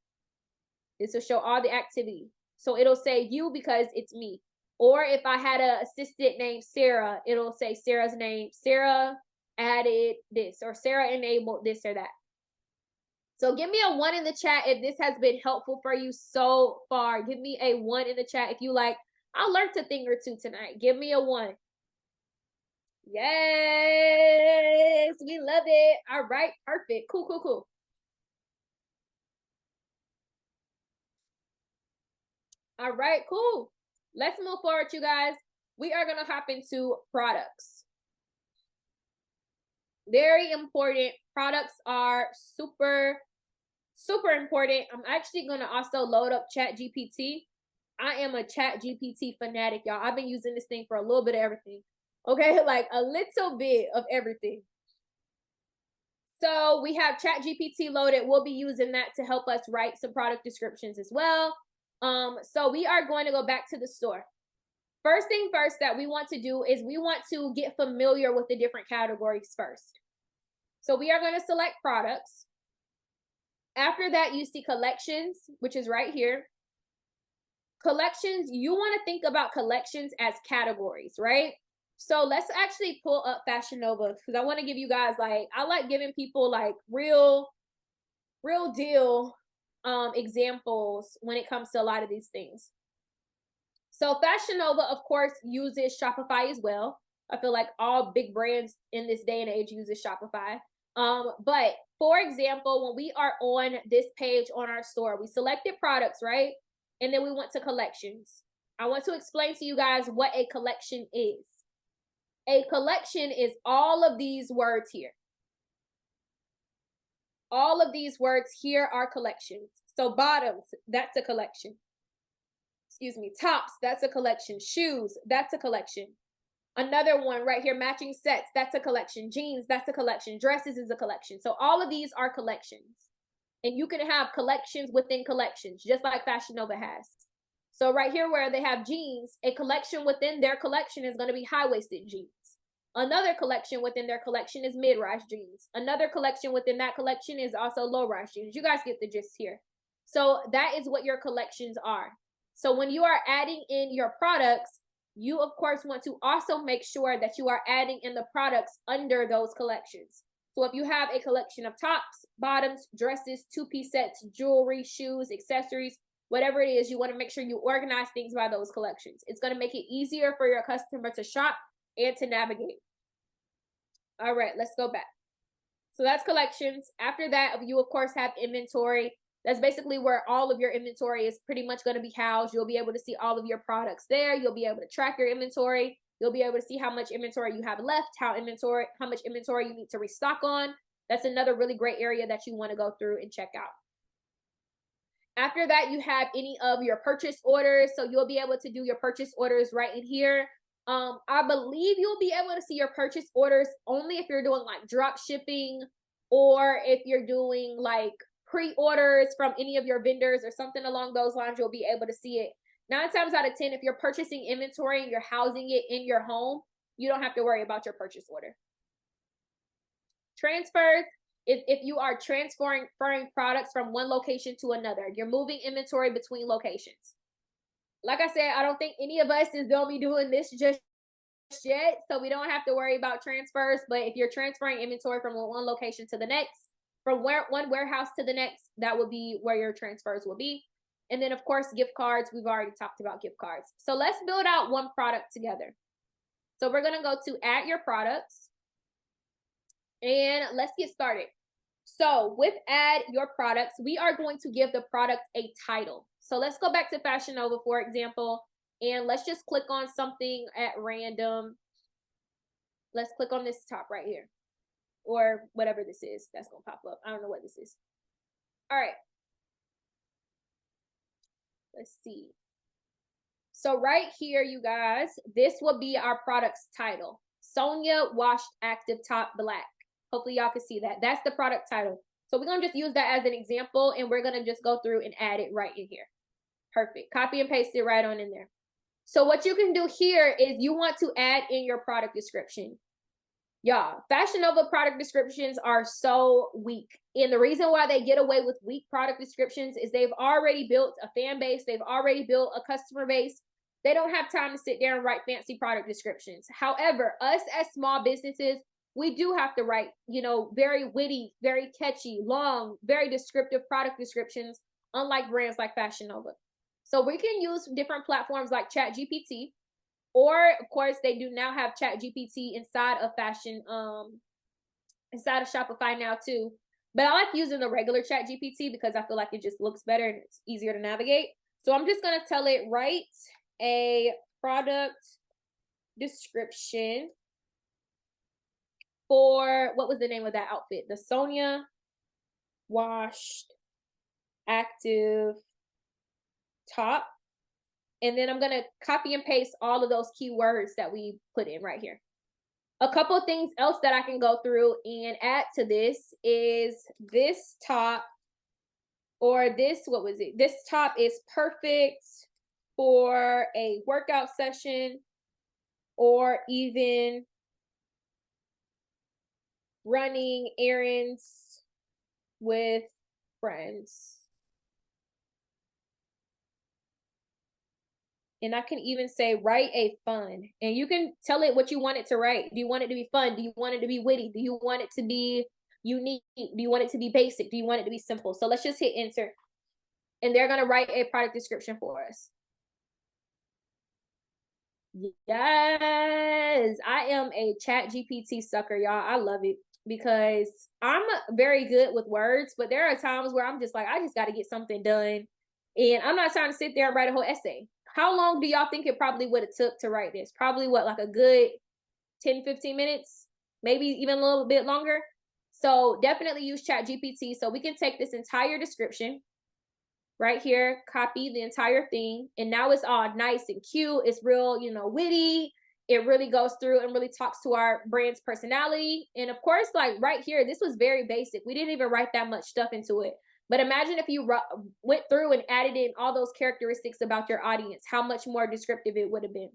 This will show all the activity. So it'll say you because it's me. Or if I had an assistant named Sarah, it'll say Sarah's name. Sarah added this, or Sarah enabled this or that. So give me a 1 in the chat if this has been helpful for you so far. Give me a 1 in the chat if you like, I learned a thing or two tonight. Give me a 1. Yes, we love it. All right, perfect. Cool, cool, cool. All right, cool. Let's move forward, you guys. We are going to hop into products. Very important. Products are super important. I'm actually going to also load up ChatGPT. I am a ChatGPT fanatic, y'all. I've been using this thing for a little bit of everything. Okay, like a little bit of everything. So we have ChatGPT loaded. We'll be using that to help us write some product descriptions as well. So we are going to go back to the store. First thing first that we want to do is we want to get familiar with the different categories first. So we are going to select products. After that, you see collections, which is right here. Collections, you want to think about collections as categories, right? So let's actually pull up Fashion Nova because I want to give you guys, like, I like giving people like real deal examples when it comes to a lot of these things. So Fashion Nova, of course, uses Shopify as well. I feel like all big brands in this day and age uses Shopify. But for example, when we are on this page on our store, we selected products, right? And then we went to collections. I want to explain to you guys what a collection is. A collection is all of these words here. All of these words here are collections. So bottoms, that's a collection. Excuse me, tops, that's a collection. Shoes, that's a collection. Another one right here, matching sets, that's a collection. Jeans, that's a collection. Dresses is a collection. So all of these are collections. And you can have collections within collections, just like Fashion Nova has. So right here where they have jeans, a collection within their collection is going to be high-waisted jeans. Another collection within their collection is mid-rise jeans. Another collection within that collection is also low-rise jeans. You guys get the gist here. So that is what your collections are. So when you are adding in your products, you of course want to also make sure that you are adding in the products under those collections. So if you have a collection of tops, bottoms, dresses, two-piece sets, jewelry, shoes, accessories, whatever it is, you want to make sure you organize things by those collections. It's going to make it easier for your customer to shop and to navigate. All right, let's go back. So that's collections. After that, you of course have inventory. That's basically where all of your inventory is pretty much going to be housed. You'll be able to see all of your products there. You'll be able to track your inventory. You'll be able to see how much inventory you have left, how much inventory you need to restock on. That's another really great area that you want to go through and check out. After that, you have any of your purchase orders. So you'll be able to do your purchase orders right in here. I believe you'll be able to see your purchase orders only if you're doing like drop shipping or if you're doing like pre-orders from any of your vendors or something along those lines. You'll be able to see it. 9 times out of 10, if you're purchasing inventory and you're housing it in your home, you don't have to worry about your purchase order. Transfers, if you are transferring products from one location to another, you're moving inventory between locations. Like I said, I don't think any of us is going to be doing this just yet, so we don't have to worry about transfers. But if you're transferring inventory from one location to the next, from one warehouse to the next, that will be where your transfers will be. And then, of course, gift cards. We've already talked about gift cards. So let's build out one product together. So we're going to go to add your products. And let's get started. So with add your products, we are going to give the product a title. So let's go back to Fashion Nova, for example, and let's just click on something at random. Let's click on this top right here, or whatever this is that's going to pop up. I don't know what this is. All right. Let's see. So right here, you guys, this will be our product's title. Sonia Washed Active Top Black. Hopefully y'all can see that. That's the product title. So we're going to just use that as an example, and we're going to just go through and add it right in here. Perfect. Copy and paste it right on in there. So what you can do here is you want to add in your product description. Y'all, Fashion Nova product descriptions are so weak. And the reason why they get away with weak product descriptions is they've already built a fan base. They've already built a customer base. They don't have time to sit there and write fancy product descriptions. However, us as small businesses, we do have to write, you know, very witty, very catchy, long, very descriptive product descriptions, unlike brands like Fashion Nova. So we can use different platforms like ChatGPT, or of course they do now have ChatGPT inside of inside of Shopify now too. But I like using the regular ChatGPT because I feel like it just looks better and it's easier to navigate. So I'm just gonna tell it, write a product description for, what was the name of that outfit? The Sonia Washed Active Top. And then I'm going to copy and paste all of those keywords that we put in right here. A couple of things else that I can go through and add to this is this top, or this, what was it? This top is perfect for a workout session, or even running errands with friends. And I can even say, write a fun. And you can tell it what you want it to write. Do you want it to be fun? Do you want it to be witty? Do you want it to be unique? Do you want it to be basic? Do you want it to be simple? So let's just hit enter. And they're going to write a product description for us. Yes, I am a ChatGPT sucker, y'all. I love it because I'm very good with words, but there are times where I'm just like, I just got to get something done. And I'm not trying to sit there and write a whole essay. How long do y'all think it probably would have took to write this? Probably what, like a good 10, 15 minutes, maybe even a little bit longer. So definitely use ChatGPT. So we can take this entire description right here, copy the entire thing. And now it's all nice and cute. It's real, you know, witty. It really goes through and really talks to our brand's personality. And of course, like right here, this was very basic. We didn't even write that much stuff into it. But imagine if you went through and added in all those characteristics about your audience, how much more descriptive it would have been.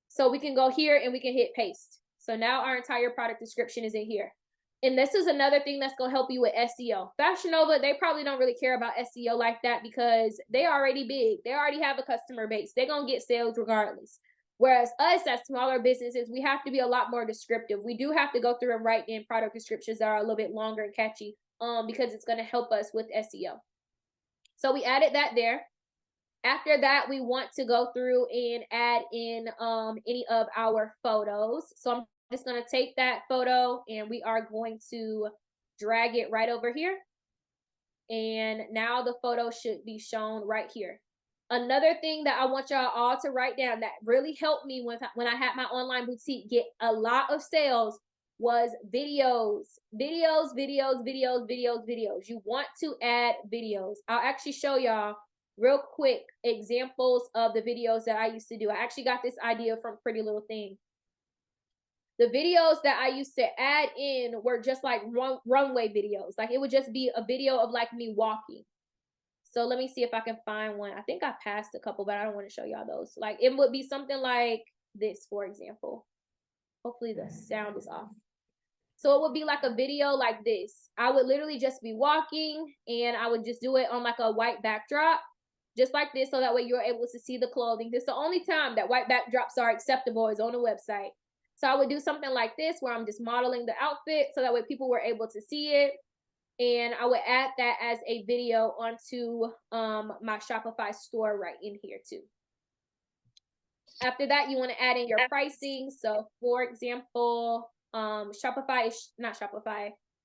So we can go here and we can hit paste. So now our entire product description is in here. And this is another thing that's going to help you with SEO. Fashion Nova, they probably don't really care about SEO like that because they already big. They already have a customer base. They're going to get sales regardless. Whereas us as smaller businesses, we have to be a lot more descriptive. We do have to go through and write in product descriptions that are a little bit longer and catchy because it's going to help us with SEO. So we added that there. After that, we want to go through and add in any of our photos. So I'm just going to take that photo and we are going to drag it right over here. And now the photo should be shown right here. Another thing that I want y'all all to write down that really helped me when I had my online boutique get a lot of sales was videos. Videos. You want to add videos. I'll actually show y'all real quick examples of the videos that I used to do. I actually got this idea from Pretty Little Thing. The videos that I used to add in were just like runway videos. Like it would just be a video of like me walking. So let me see if I can find one. I think I passed a couple, but I don't want to show y'all those. Like it would be something like this, for example. Hopefully the sound is off. So it would be like a video like this. I would literally just be walking and I would just do it on like a white backdrop, just like this. So that way you're able to see the clothing. This is the only time that white backdrops are acceptable is on the website. So I would do something like this where I'm just modeling the outfit so that way people were able to see it. And I would add that as a video onto my Shopify store right in here too. After that, you want to add in your pricing. So for example,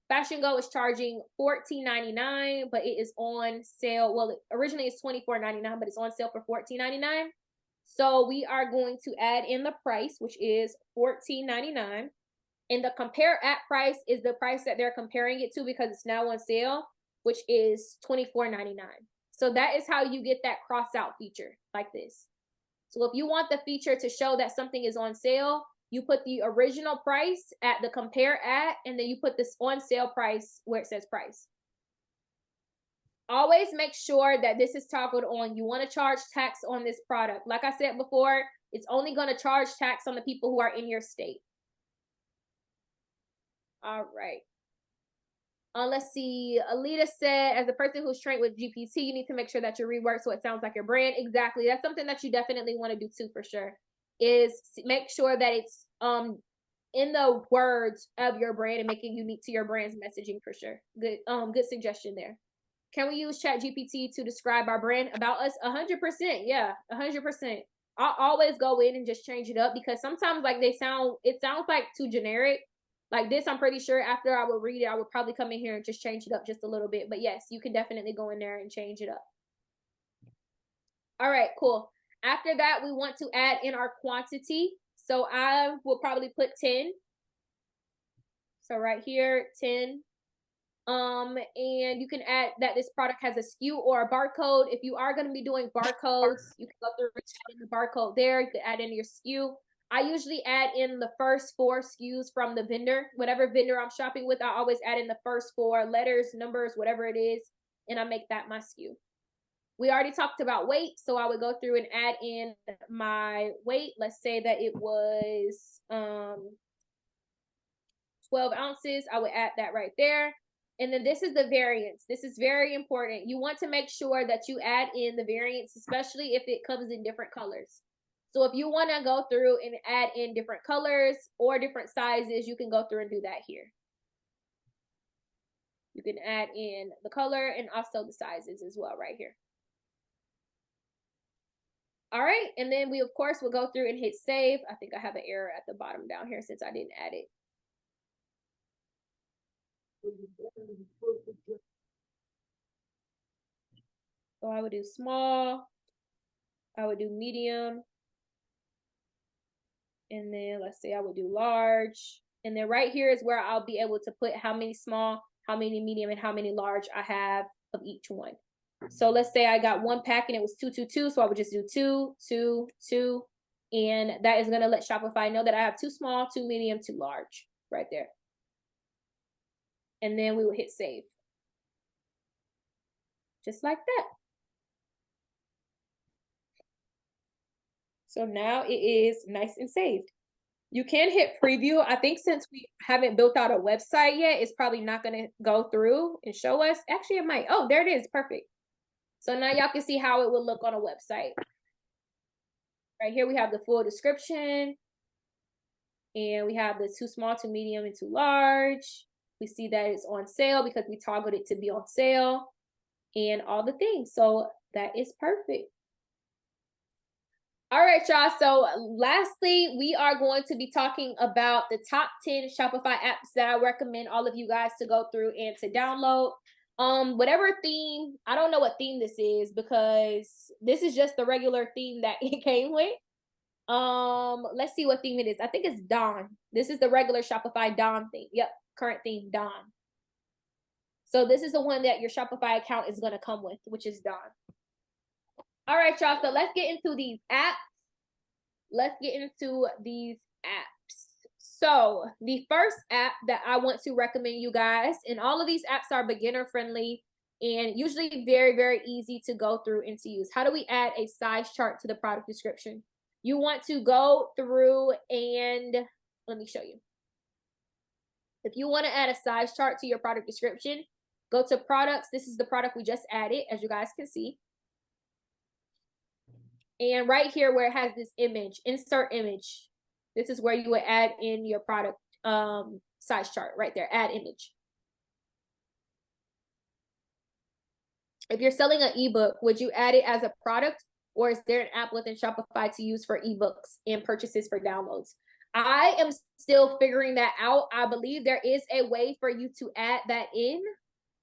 Fashion Go is charging $14.99, but it is on sale. Well, originally it's $24.99, but it's on sale for $14.99. So we are going to add in the price, which is $14.99. And the compare at price is the price that they're comparing it to because it's now on sale, which is $24.99. So that is how you get that cross out feature like this. So if you want the feature to show that something is on sale, you put the original price at the compare at, and then you put this on sale price where it says price. Always make sure that this is toggled on. You want to charge tax on this product. Like I said before, it's only going to charge tax on the people who are in your state. All right. Let's see. Alita said, as a person who's trained with GPT, you need to make sure that you rework so it sounds like your brand. Exactly. That's something that you definitely want to do too, for sure. Is make sure that it's in the words of your brand and make it unique to your brand's messaging, for sure. Good suggestion there. Can we use ChatGPT to describe our brand about us? 100%. Yeah, 100%. I'll always go in and just change it up, because sometimes like it sounds like too generic. Like this, I'm pretty sure after I would read it, I would probably come in here and just change it up just a little bit. But yes, you can definitely go in there and change it up. All right, cool. After that, we want to add in our quantity. So I will probably put 10. So right here, 10. And you can add that this product has a SKU or a barcode. If you are going to be doing barcodes, you can go through and add in the barcode there. You can add in your SKU. I usually add in the first 4 SKUs from the vendor. Whatever vendor I'm shopping with, I always add in the first 4 letters, numbers, whatever it is, and I make that my SKU. We already talked about weight, so I would go through and add in my weight. Let's say that it was 12 ounces. I would add that right there. And then this is the variance. This is very important. You want to make sure that you add in the variance, especially if it comes in different colors. So if you want to go through and add in different colors or different sizes, you can go through and do that here. You can add in the color and also the sizes as well right here. All right, and then we, of course, will go through and hit save. I think I have an error at the bottom down here since I didn't add it. So I would do small, I would do medium, and then let's say I would do large. And then right here is where I'll be able to put how many small, how many medium, and how many large I have of each one. So let's say I got 1 pack and it was 222, so I would just do 2, 2, 2, and that is going to let Shopify know that I have 2 small, 2 medium, 2 large right there. And then we will hit save. Just like that. So now it is nice and saved. You can hit preview. I think since we haven't built out a website yet, it's probably not going to go through and show us. Actually, it might. Oh, there it is. Perfect. So now y'all can see how it will look on a website. Right here, we have the full description. And we have the 2 small, 2 medium, and 2 large. We see that it's on sale because we toggled it to be on sale and all the things. So that is perfect. All right, y'all. So lastly, we are going to be talking about the top 10 Shopify apps that I recommend all of you guys to go through and to download. Whatever theme, I don't know what theme this is because this is just the regular theme that it came with. Let's see what theme it is. I think it's Dawn. This is the regular Shopify Dawn theme. Yep, current theme, Dawn. So this is the one that your Shopify account is going to come with, which is Dawn. All right, y'all. So let's get into these apps. So the first app that I want to recommend you guys, and all of these apps are beginner friendly and usually very, very easy to go through and to use. How do we add a size chart to the product description? You want to go through and let me show you. If you want to add a size chart to your product description, go to products. This is the product we just added, as you guys can see. And right here where it has this image, insert image, this is where you would add in your product size chart right there, add image. If you're selling an ebook, would you add it as a product, or is there an app within Shopify to use for ebooks and purchases for downloads? I am still figuring that out. I believe there is a way for you to add that in.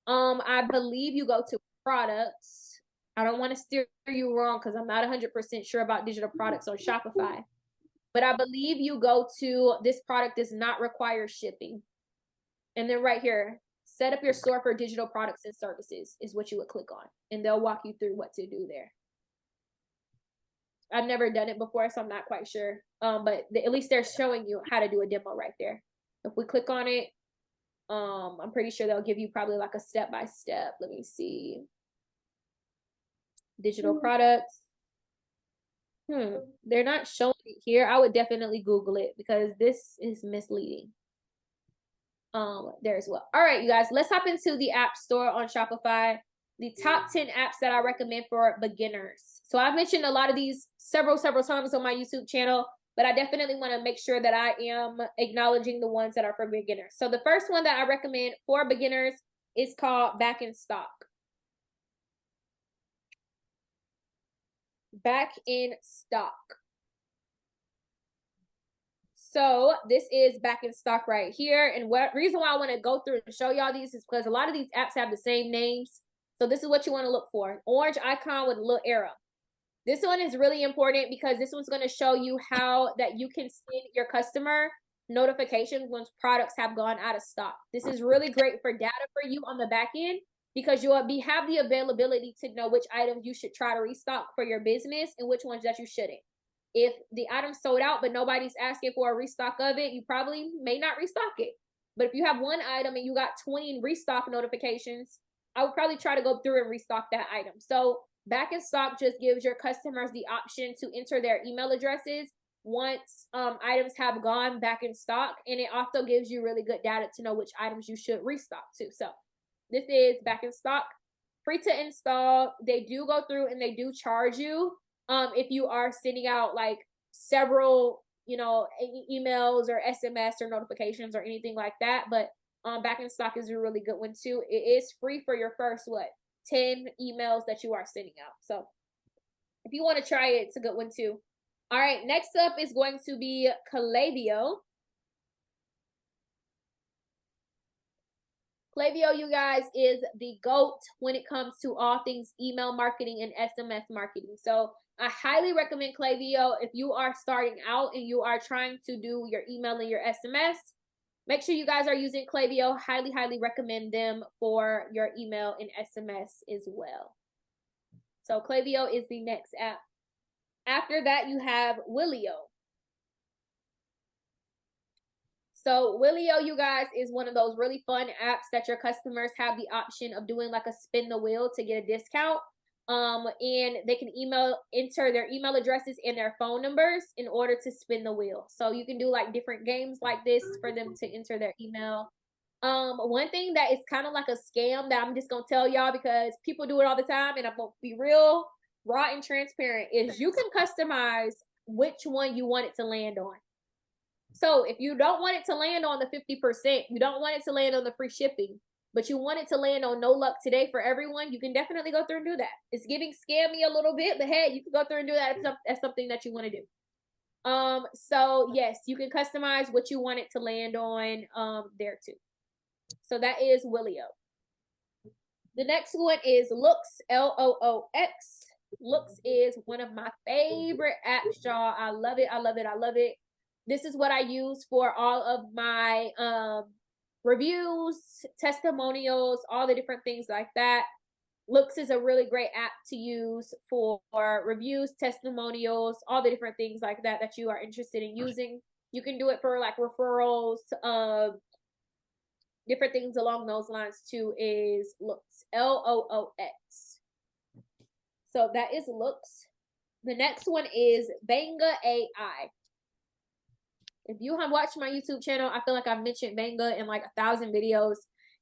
I believe you go to products. I don't want to steer you wrong because I'm not 100% sure about digital products on Shopify. But I believe you go to this product does not require shipping. And then right here, set up your store for digital products and services is what you would click on. And they'll walk you through what to do there. I've never done it before, so I'm not quite sure. But at least they're showing you how to do a demo right there. If we click on it, I'm pretty sure they'll give you probably like a step-by-step. Let me see. Digital products. They're not showing it here. I would definitely Google it because this is misleading. There as well. All right, you guys, let's hop into the app store on Shopify. The top 10 apps that I recommend for beginners. So I've mentioned a lot of these several times on my YouTube channel, but I definitely want to make sure that I am acknowledging the ones that are for beginners. So the first one that I recommend for beginners is called Back in Stock. Back in Stock. So this is Back in Stock right here. And what reason why I want to go through and show y'all these is because a lot of these apps have the same names. So this is what you want to look for. Orange icon with a little arrow. This one is really important because this one's going to show you how that you can send your customer notifications once products have gone out of stock. This is really great for data for you on the back end because you'll have the availability to know which items you should try to restock for your business and which ones that you shouldn't. If the item's sold out but nobody's asking for a restock of it, you probably may not restock it. But if you have one item and you got 20 restock notifications, I would probably try to go through and restock that item. So Back in Stock just gives your customers the option to enter their email addresses once items have gone back in stock, and it also gives you really good data to know which items you should restock to. So this is Back in Stock, free to install. They do go through and they do charge you if you are sending out like several, emails or SMS or notifications or anything like that. But Back in Stock is a really good one too. It is free for your first 10 emails that you are sending out. So if you want to try it, it's a good one too. All right, next up is going to be Klaviyo. Klaviyo, you guys, is the GOAT when it comes to all things email marketing and SMS marketing. So I highly recommend Klaviyo if you are starting out and you are trying to do your email and your SMS. Make sure you guys are using Klaviyo. Highly recommend them for your email and SMS as well. So Klaviyo is the next app. After that, you have Willio. So Willio, you guys, is one of those really fun apps that your customers have the option of doing like a spin the wheel to get a discount. And they can enter their email addresses and their phone numbers in order to spin the wheel. So you can do like different games like this for them to enter their email. One thing that is kind of like a scam that I'm just gonna tell y'all because people do it all the time, and I'm gonna be real raw and transparent, is you can customize which one you want it to land on. So if you don't want it to land on the 50%, you don't want it to land on the free shipping, but you want it to land on no luck today for everyone, you can definitely go through and do that. It's giving scammy a little bit, but hey, you can go through and do that if that's something that you want to do. So yes, you can customize what you want it to land on there too. So that is Willio. The next one is Loox, Loox. Loox is one of my favorite apps, y'all. I love it. This is what I use for all of my reviews, testimonials, all the different things like that. Loox is a really great app to use for reviews, testimonials, all the different things like that that you are interested in using. You can do it for like referrals, different things along those lines too. Is Loox, Loox. So that is Loox. The next one is Venga AI. If you have watched my YouTube channel, I feel like I've mentioned Venga in like 1,000 videos.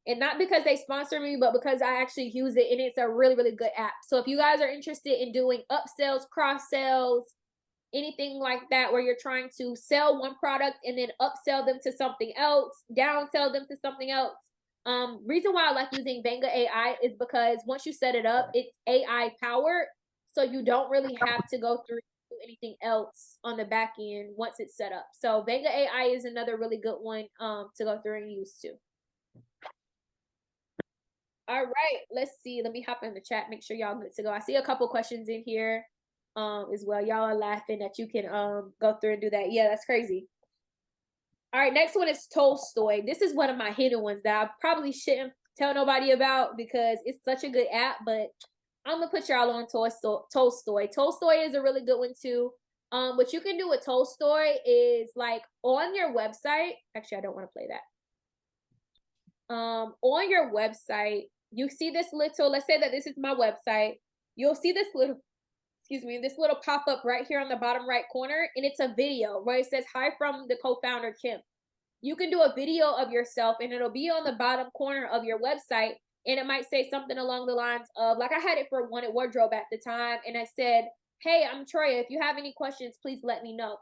And not because they sponsor me, but because I actually use it, and it's a really good app. So if you guys are interested in doing upsells, cross sells, anything like that, where you're trying to sell one product and then upsell them to something else, downsell them to something else. Reason why I like using Venga AI is because once you set it up, it's AI powered. So you don't really have to go through anything else on the back end once it's set up. So Venga AI is another really good one to go through and use too. All right, let's see. Let me hop in the chat, make sure y'all good to go. I see a couple questions in here as well. Y'all are laughing that you can go through and do that. Yeah, that's crazy. All right, next one is Tolstoy. This is one of my hidden ones that I probably shouldn't tell nobody about because it's such a good app, but I'm gonna put y'all on Tolstoy. Tolstoy is a really good one too. What you can do with Tolstoy is like on your website. Actually, I don't want to play that. On your website, you see this little. Let's say that this is my website. You'll see this little, excuse me, this little pop up right here on the bottom right corner, and it's a video where it says "Hi from the co-founder Kim." You can do a video of yourself, and it'll be on the bottom corner of your website. And it might say something along the lines of, like I had it for Wanted Wardrobe at the time, and I said, "Hey, I'm Troyia. If you have any questions, please let me know."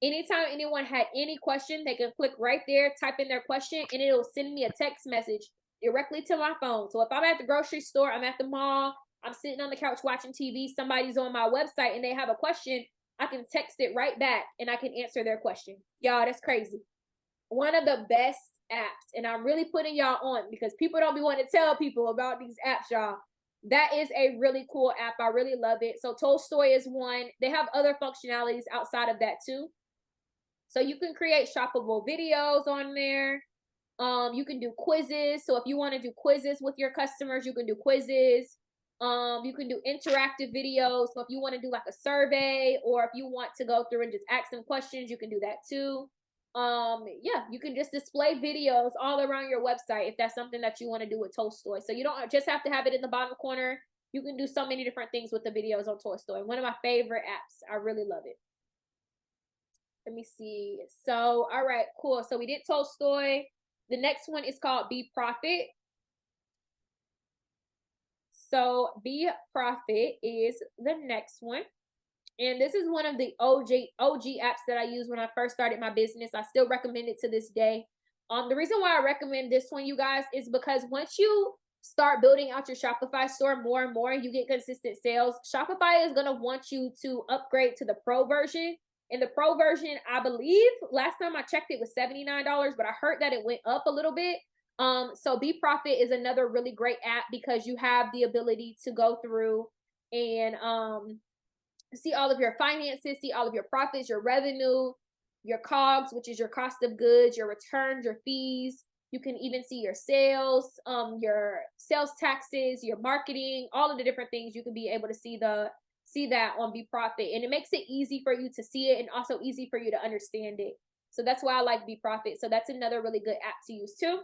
Anytime anyone had any question, they can click right there, type in their question, and it'll send me a text message directly to my phone. So if I'm at the grocery store, I'm at the mall, I'm sitting on the couch watching TV, somebody's on my website and they have a question, I can text it right back and I can answer their question. Y'all, that's crazy. One of the best apps, and I'm really putting y'all on because people don't be wanting to tell people about these apps, y'all. That is a really cool app. I really love it. So Tolstoy is one. They have other functionalities outside of that too. So you can create shoppable videos on there. You can do quizzes. So if you want to do quizzes with your customers, you can do quizzes. You can do interactive videos. So if you want to do like a survey, or if you want to go through and just ask them questions, you can do that too. Yeah, you can just display videos all around your website if that's something that you want to do with Tolstoy. So you don't just have to have it in the bottom corner. You can do so many different things with the videos on Tolstoy. One of my favorite apps. I really love it. Let me see. So, all right, cool. So we did Tolstoy. The next one is called Be Profit. So Be Profit is the next one. And this is one of the OG apps that I used when I first started my business. I still recommend it to this day. The reason why I recommend this one, you guys, is because once you start building out your Shopify store more and more, you get consistent sales. Shopify is going to want you to upgrade to the Pro version. And the Pro version, I believe, last time I checked, it was $79, but I heard that it went up a little bit. So Be Profit is another really great app because you have the ability to go through and see all of your finances, see all of your profits, your revenue, your COGS, which is your cost of goods, your returns, your fees. You can even see your sales taxes, your marketing, all of the different things. You can be able to see that on Be Profit, and it makes it easy for you to see it and also easy for you to understand it. So that's why I like Be Profit. So that's another really good app to use too.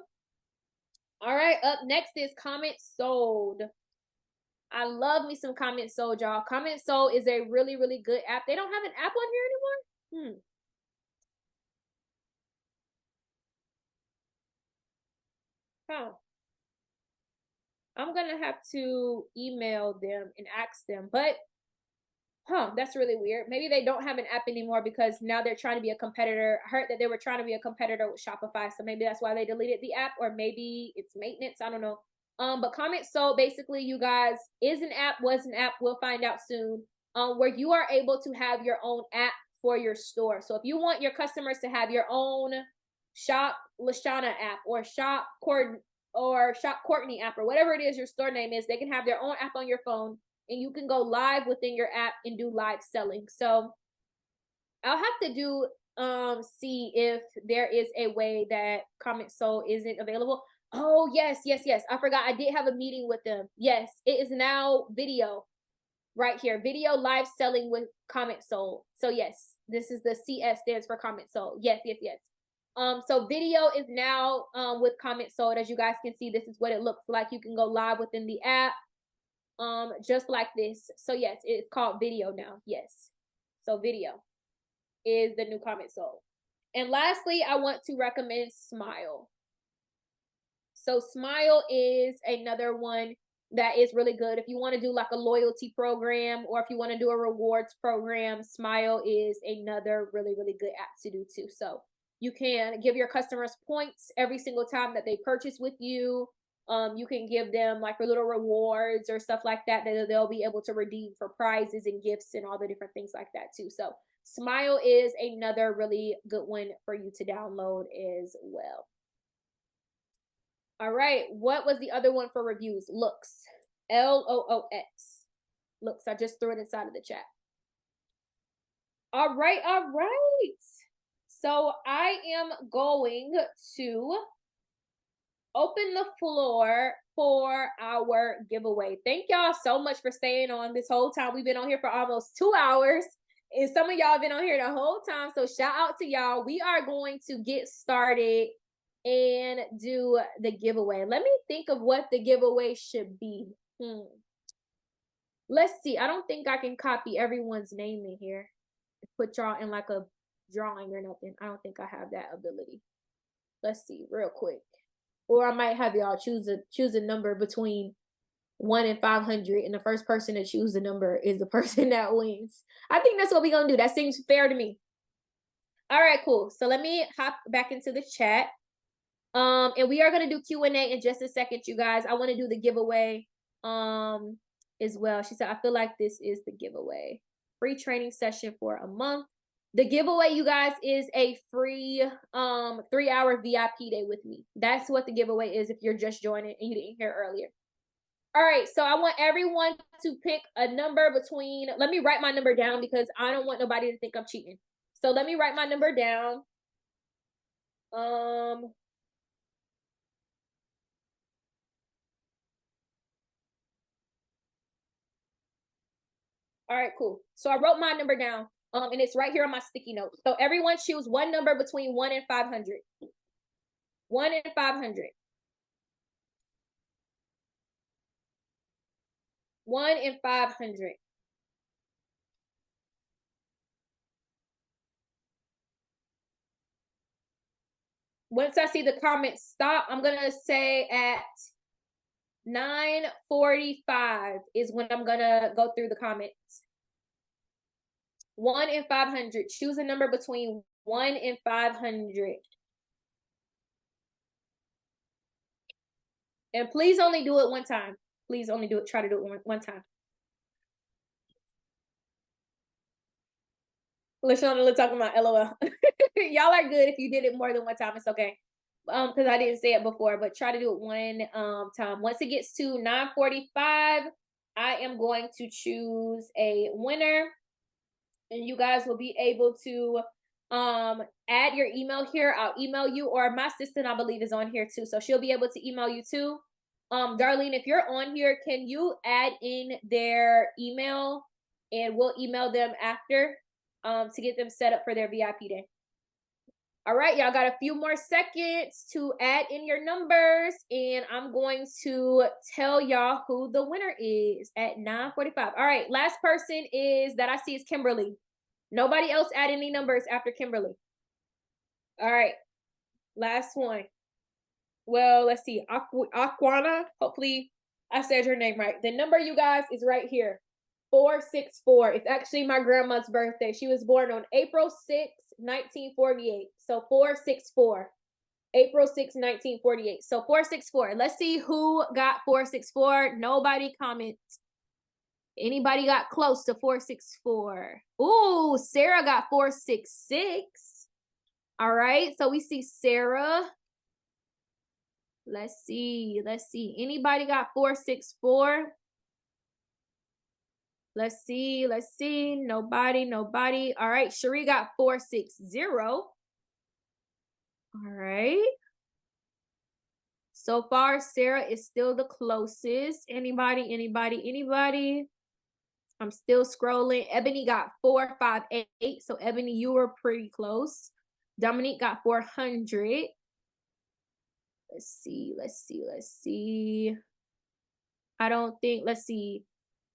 All right, up next is Comment Sold. I love me some Comment Sold, y'all. Comment Sold is a really, really good app. They don't have an app on here anymore? Huh. I'm going to have to email them and ask them. But, that's really weird. Maybe they don't have an app anymore because now they're trying to be a competitor. I heard that they were trying to be a competitor with Shopify. So maybe that's why they deleted the app, or maybe it's maintenance. I don't know. But Comment Sold, basically, you guys, is an app, was an app, we'll find out soon, where you are able to have your own app for your store. So if you want your customers to have your own Shop Lashana app, or Shop Courtney app, or whatever it is your store name is, they can have their own app on your phone, and you can go live within your app and do live selling. So I'll have to do see if there is a way that Comment Sold isn't available. Oh, yes. I forgot. I did have a meeting with them. Yes, it is now video right here. Video live selling with Comment Sold. So yes, this is the CS stands for Comment Sold. Yes. So video is now with Comment Sold. As you guys can see, this is what it looks like. You can go live within the app just like this. So yes, it's called video now. Yes. So video is the new Comment Sold. And lastly, I want to recommend Smile. So Smile is another one that is really good. If you want to do like a loyalty program, or if you want to do a rewards program, Smile is another really, really good app to do too. So you can give your customers points every single time that they purchase with you. You can give them like little rewards or stuff like that they'll be able to redeem for prizes and gifts and all the different things like that too. So Smile is another really good one for you to download as well. All right, what was the other one for reviews? Looks, Looks. Looks, I just threw it inside of the chat. All right. So I am going to open the floor for our giveaway. Thank y'all so much for staying on this whole time. We've been on here for almost 2 hours, and some of y'all have been on here the whole time. So shout out to y'all. We are going to get started and do the giveaway. Let me think of what the giveaway should be. Let's see. I don't think I can copy everyone's name in here. Put y'all in like a drawing or nothing. I don't think I have that ability. Let's see real quick. Or I might have y'all choose a number between 1 and 500, and the first person to choose the number is the person that wins. I think that's what we're gonna do. That seems fair to me. All right, cool. So let me hop back into the chat. And we are gonna do Q&A in just a second, you guys. I want to do the giveaway as well. She said, I feel like this is the giveaway. Free training session for a month. The giveaway, you guys, is a free 3-hour VIP day with me. That's what the giveaway is if you're just joining and you didn't hear earlier. All right, so I want everyone to pick a number between, let me write my number down because I don't want nobody to think I'm cheating. So let me write my number down. All right, cool. So I wrote my number down, and it's right here on my sticky note. So everyone choose one number between 1 and 500. 1 and 500. 1 and 500. Once I see the comments stop, I'm gonna say at 9:45 is when I'm gonna go through the comments. 1 and 500. Choose a number between 1 and 500. And please only do it one time. Please only do it. Try to do it one time. LaShawna talking about LOL. Y'all are good if you did it more than one time. It's okay. Because I didn't say it before, but try to do it one time. Once it gets to 9:45, I am going to choose a winner, and you guys will be able to add your email here. I'll email you, or my assistant, I believe, is on here too, so she'll be able to email you too. Darlene, if you're on here, can you add in their email, and we'll email them after to get them set up for their VIP day. All right, y'all got a few more seconds to add in your numbers, and I'm going to tell y'all who the winner is at 9:45. All right, last person is that I see is Kimberly. Nobody else add any numbers after Kimberly. All right, last one. Well, let's see, Aquana. Hopefully I said your name right. The number, you guys, is right here. 464. It's actually my grandma's birthday. She was born on April 6, 1948. So 464. April 6, 1948. So 464. Let's see who got 464. Nobody comments. Anybody got close to 464? Ooh, Sarah got 466. All right. So we see Sarah. Let's see. Anybody got 464? Let's see. Nobody. All right, Cherie got 460. All right. So far, Sarah is still the closest. Anybody? I'm still scrolling. Ebony got 458. So Ebony, you were pretty close. Dominique got 400. Let's see. I don't think, let's see.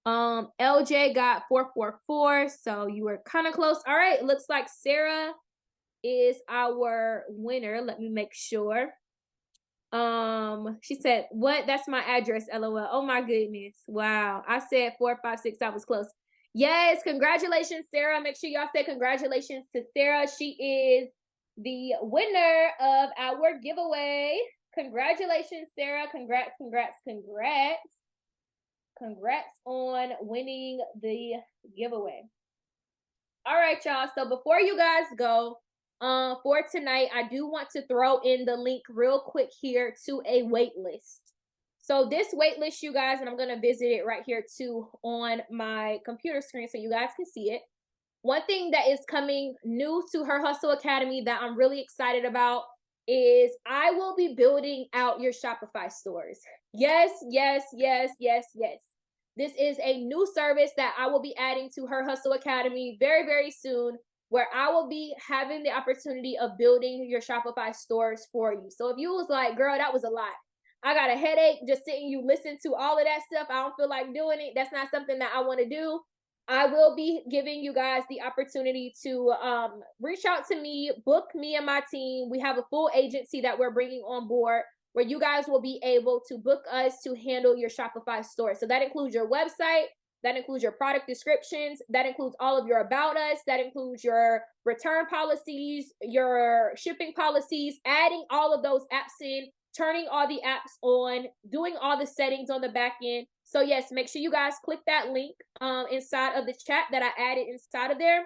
LJ got 444, so you were kind of close. All right, looks like Sarah is our winner. Let me make sure. She said, what? That's my address, LOL. Oh my goodness. Wow. I said 456. I was close. Yes, congratulations, Sarah. Make sure y'all say congratulations to Sarah. She is the winner of our giveaway. Congratulations, Sarah. Congrats on winning the giveaway. All right, y'all. So before you guys go, for tonight, I do want to throw in the link real quick here to a wait list. So this wait list, you guys, and I'm going to visit it right here too on my computer screen so you guys can see it. One thing that is coming new to Her Hustle Academy that I'm really excited about is I will be building out your Shopify stores. Yes, yes, yes, yes, yes. This is a new service that I will be adding to Her Hustle Academy very, very soon, where I will be having the opportunity of building your Shopify stores for you. So if you was like, girl, that was a lot, I got a headache just sitting you listen to all of that stuff, I don't feel like doing it, that's not something that I want to do, I will be giving you guys the opportunity to reach out to me, book me and my team. We have a full agency that we're bringing on board, where you guys will be able to book us to handle your Shopify store. So that includes your website, that includes your product descriptions, that includes all of your about us, that includes your return policies, your shipping policies, adding all of those apps in, turning all the apps on, doing all the settings on the back end. So yes, make sure you guys click that link inside of the chat that I added inside of there.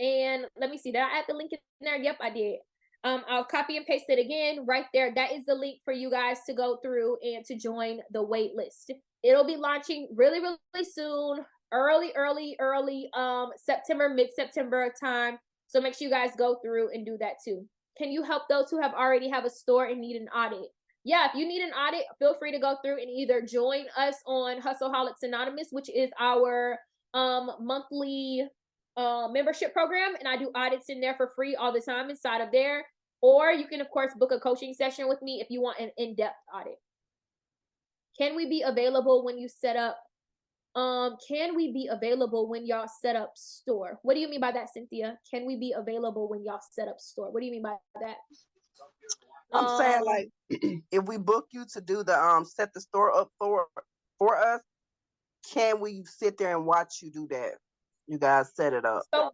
And let me see, did I add the link in there? Yep, I did. I'll copy and paste it again right there. That is the link for you guys to go through and to join the wait list. It'll be launching really, really soon, early September, mid-September time. So make sure you guys go through and do that too. Can you help those who already have a store and need an audit? Yeah, if you need an audit, feel free to go through and either join us on Hustleaholics Anonymous, which is our monthly membership program, and I do audits in there for free all the time inside of there. Or you can, of course, book a coaching session with me if you want an in-depth audit. Can we be available when you set up? Can we be available when y'all set up store? What do you mean by that, Cynthia? Can we be available when y'all set up store? What do you mean by that? I'm saying, like, if we book you to do the set the store up for us, can we sit there and watch you do that? You guys set it up. So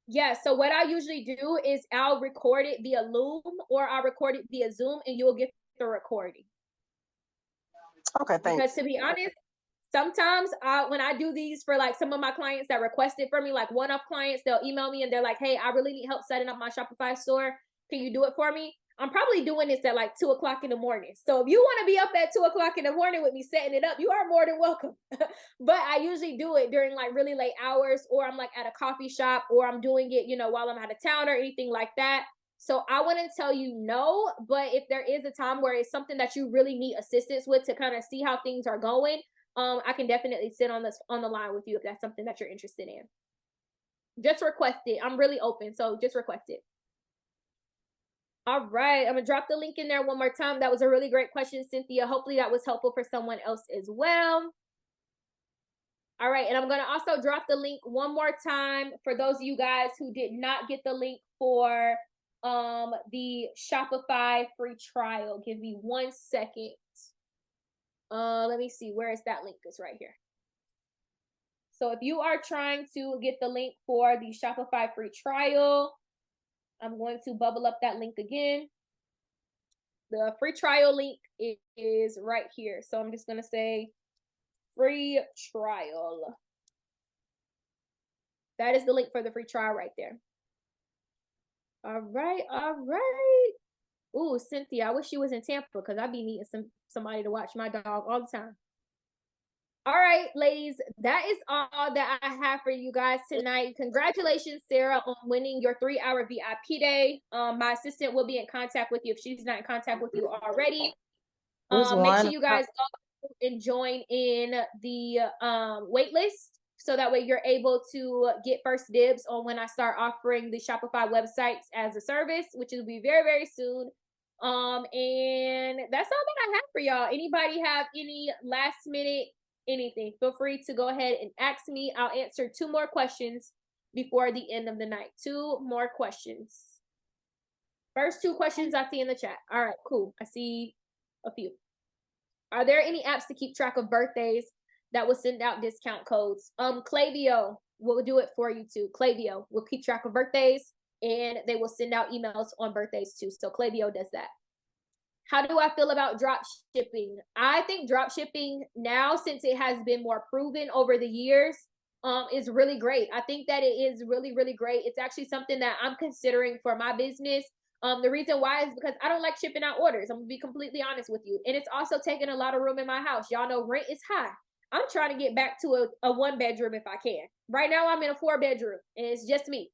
yeah, so what I usually do is I'll record it via Loom or I'll record it via Zoom, and you'll get the recording. Okay, thanks. Because to be honest, sometimes when I do these for like some of my clients that requested for me, like one-off clients, they'll email me and they're like, hey, I really need help setting up my Shopify store. Can you do it for me? I'm probably doing this at like 2 o'clock in the morning. So if you want to be up at 2 o'clock in the morning with me setting it up, you are more than welcome. But I usually do it during like really late hours, or I'm like at a coffee shop, or I'm doing it, while I'm out of town or anything like that. So I wouldn't tell you no, but if there is a time where it's something that you really need assistance with to kind of see how things are going, I can definitely sit on the line with you if that's something that you're interested in. Just request it. I'm really open, so just request it. All right, I'm gonna drop the link in there one more time. That was a really great question, Cynthia. Hopefully that was helpful for someone else as well. All right, and I'm gonna also drop the link one more time for those of you guys who did not get the link for the Shopify free trial. Give me 1 second. Let me see, where is that link? It's right here. So if you are trying to get the link for the Shopify free trial, I'm going to bubble up that link again. The free trial link is right here. So I'm just going to say free trial. That is the link for the free trial right there. All right, all right. Ooh, Cynthia, I wish you was in Tampa because I'd be needing somebody to watch my dog all the time. All right, ladies, that is all that I have for you guys tonight. Congratulations, Sarah, on winning your 3-hour VIP day. My assistant will be in contact with you if she's not in contact with you already. Make sure you guys go and join in the wait list, so that way you're able to get first dibs on when I start offering the Shopify websites as a service, which will be very, very soon. And that's all that I have for y'all. Anybody have any last minute anything, feel free to go ahead and ask me. I'll answer 2 more questions before the end of the night. 2 more questions. First 2 questions I see in the chat. All right, cool. I see a few. Are there any apps to keep track of birthdays that will send out discount codes? Klaviyo will do it for you too. Klaviyo will keep track of birthdays, and they will send out emails on birthdays too. So Klaviyo does that. How do I feel about drop shipping? I think drop shipping now, since it has been more proven over the years, is really great. I think that it is really, really great. It's actually something that I'm considering for my business. The reason why is because I don't like shipping out orders. I'm gonna be completely honest with you. And it's also taking a lot of room in my house. Y'all know rent is high. I'm trying to get back to a 1-bedroom if I can. Right now I'm in a 4-bedroom and it's just me.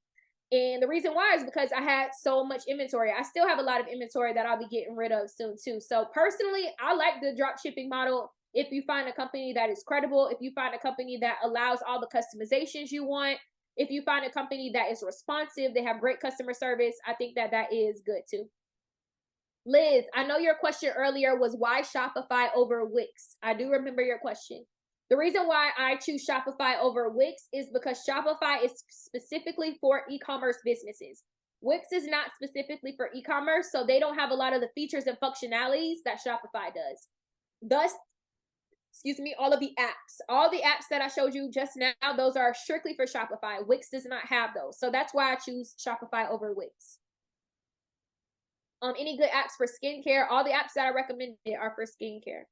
And the reason why is because I had so much inventory. I still have a lot of inventory that I'll be getting rid of soon too. So personally, I like the drop shipping model. If you find a company that is credible, if you find a company that allows all the customizations you want, if you find a company that is responsive, they have great customer service, I think that that is good too. Liz, I know your question earlier was why Shopify over Wix. I do remember your question. The reason why I choose Shopify over Wix is because Shopify is specifically for e-commerce businesses. Wix is not specifically for e-commerce, so they don't have a lot of the features and functionalities that Shopify does. Thus, all of the apps that I showed you just now, those are strictly for Shopify. Wix does not have those. So that's why I choose Shopify over Wix. Any good apps for skincare? All the apps that I recommended are for skincare.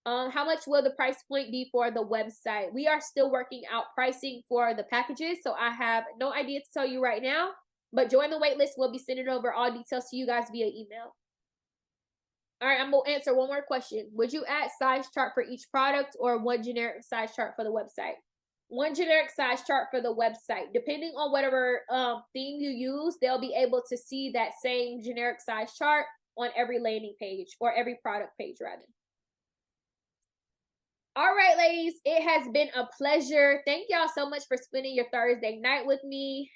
How much will the price point be for the website? We are still working out pricing for the packages, so I have no idea to tell you right now, but join the waitlist. We'll be sending over all details to you guys via email. All right, I'm going to answer one more question. Would you add size chart for each product or one generic size chart for the website? One generic size chart for the website. Depending on whatever theme you use, they'll be able to see that same generic size chart on every landing page or every product page rather. All right, ladies, it has been a pleasure. Thank y'all so much for spending your Thursday night with me.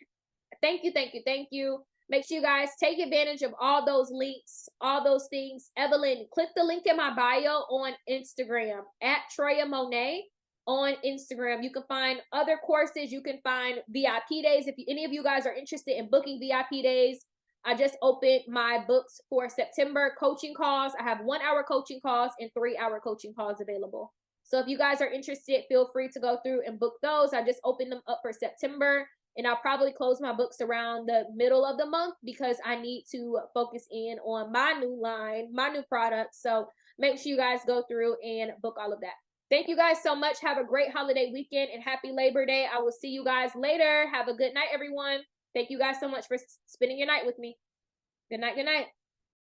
Thank you, thank you, thank you. Make sure you guys take advantage of all those links, all those things. Evelyn, click the link in my bio on Instagram, at Troyia Monay on Instagram. You can find other courses. You can find VIP days. If any of you guys are interested in booking VIP days, I just opened my books for September coaching calls. I have 1 hour coaching calls and 3 hour coaching calls available. So if you guys are interested, feel free to go through and book those. I just opened them up for September. And I'll probably close my books around the middle of the month because I need to focus in on my new line, my new products. So make sure you guys go through and book all of that. Thank you guys so much. Have a great holiday weekend and happy Labor Day. I will see you guys later. Have a good night, everyone. Thank you guys so much for spending your night with me. Good night. Good night.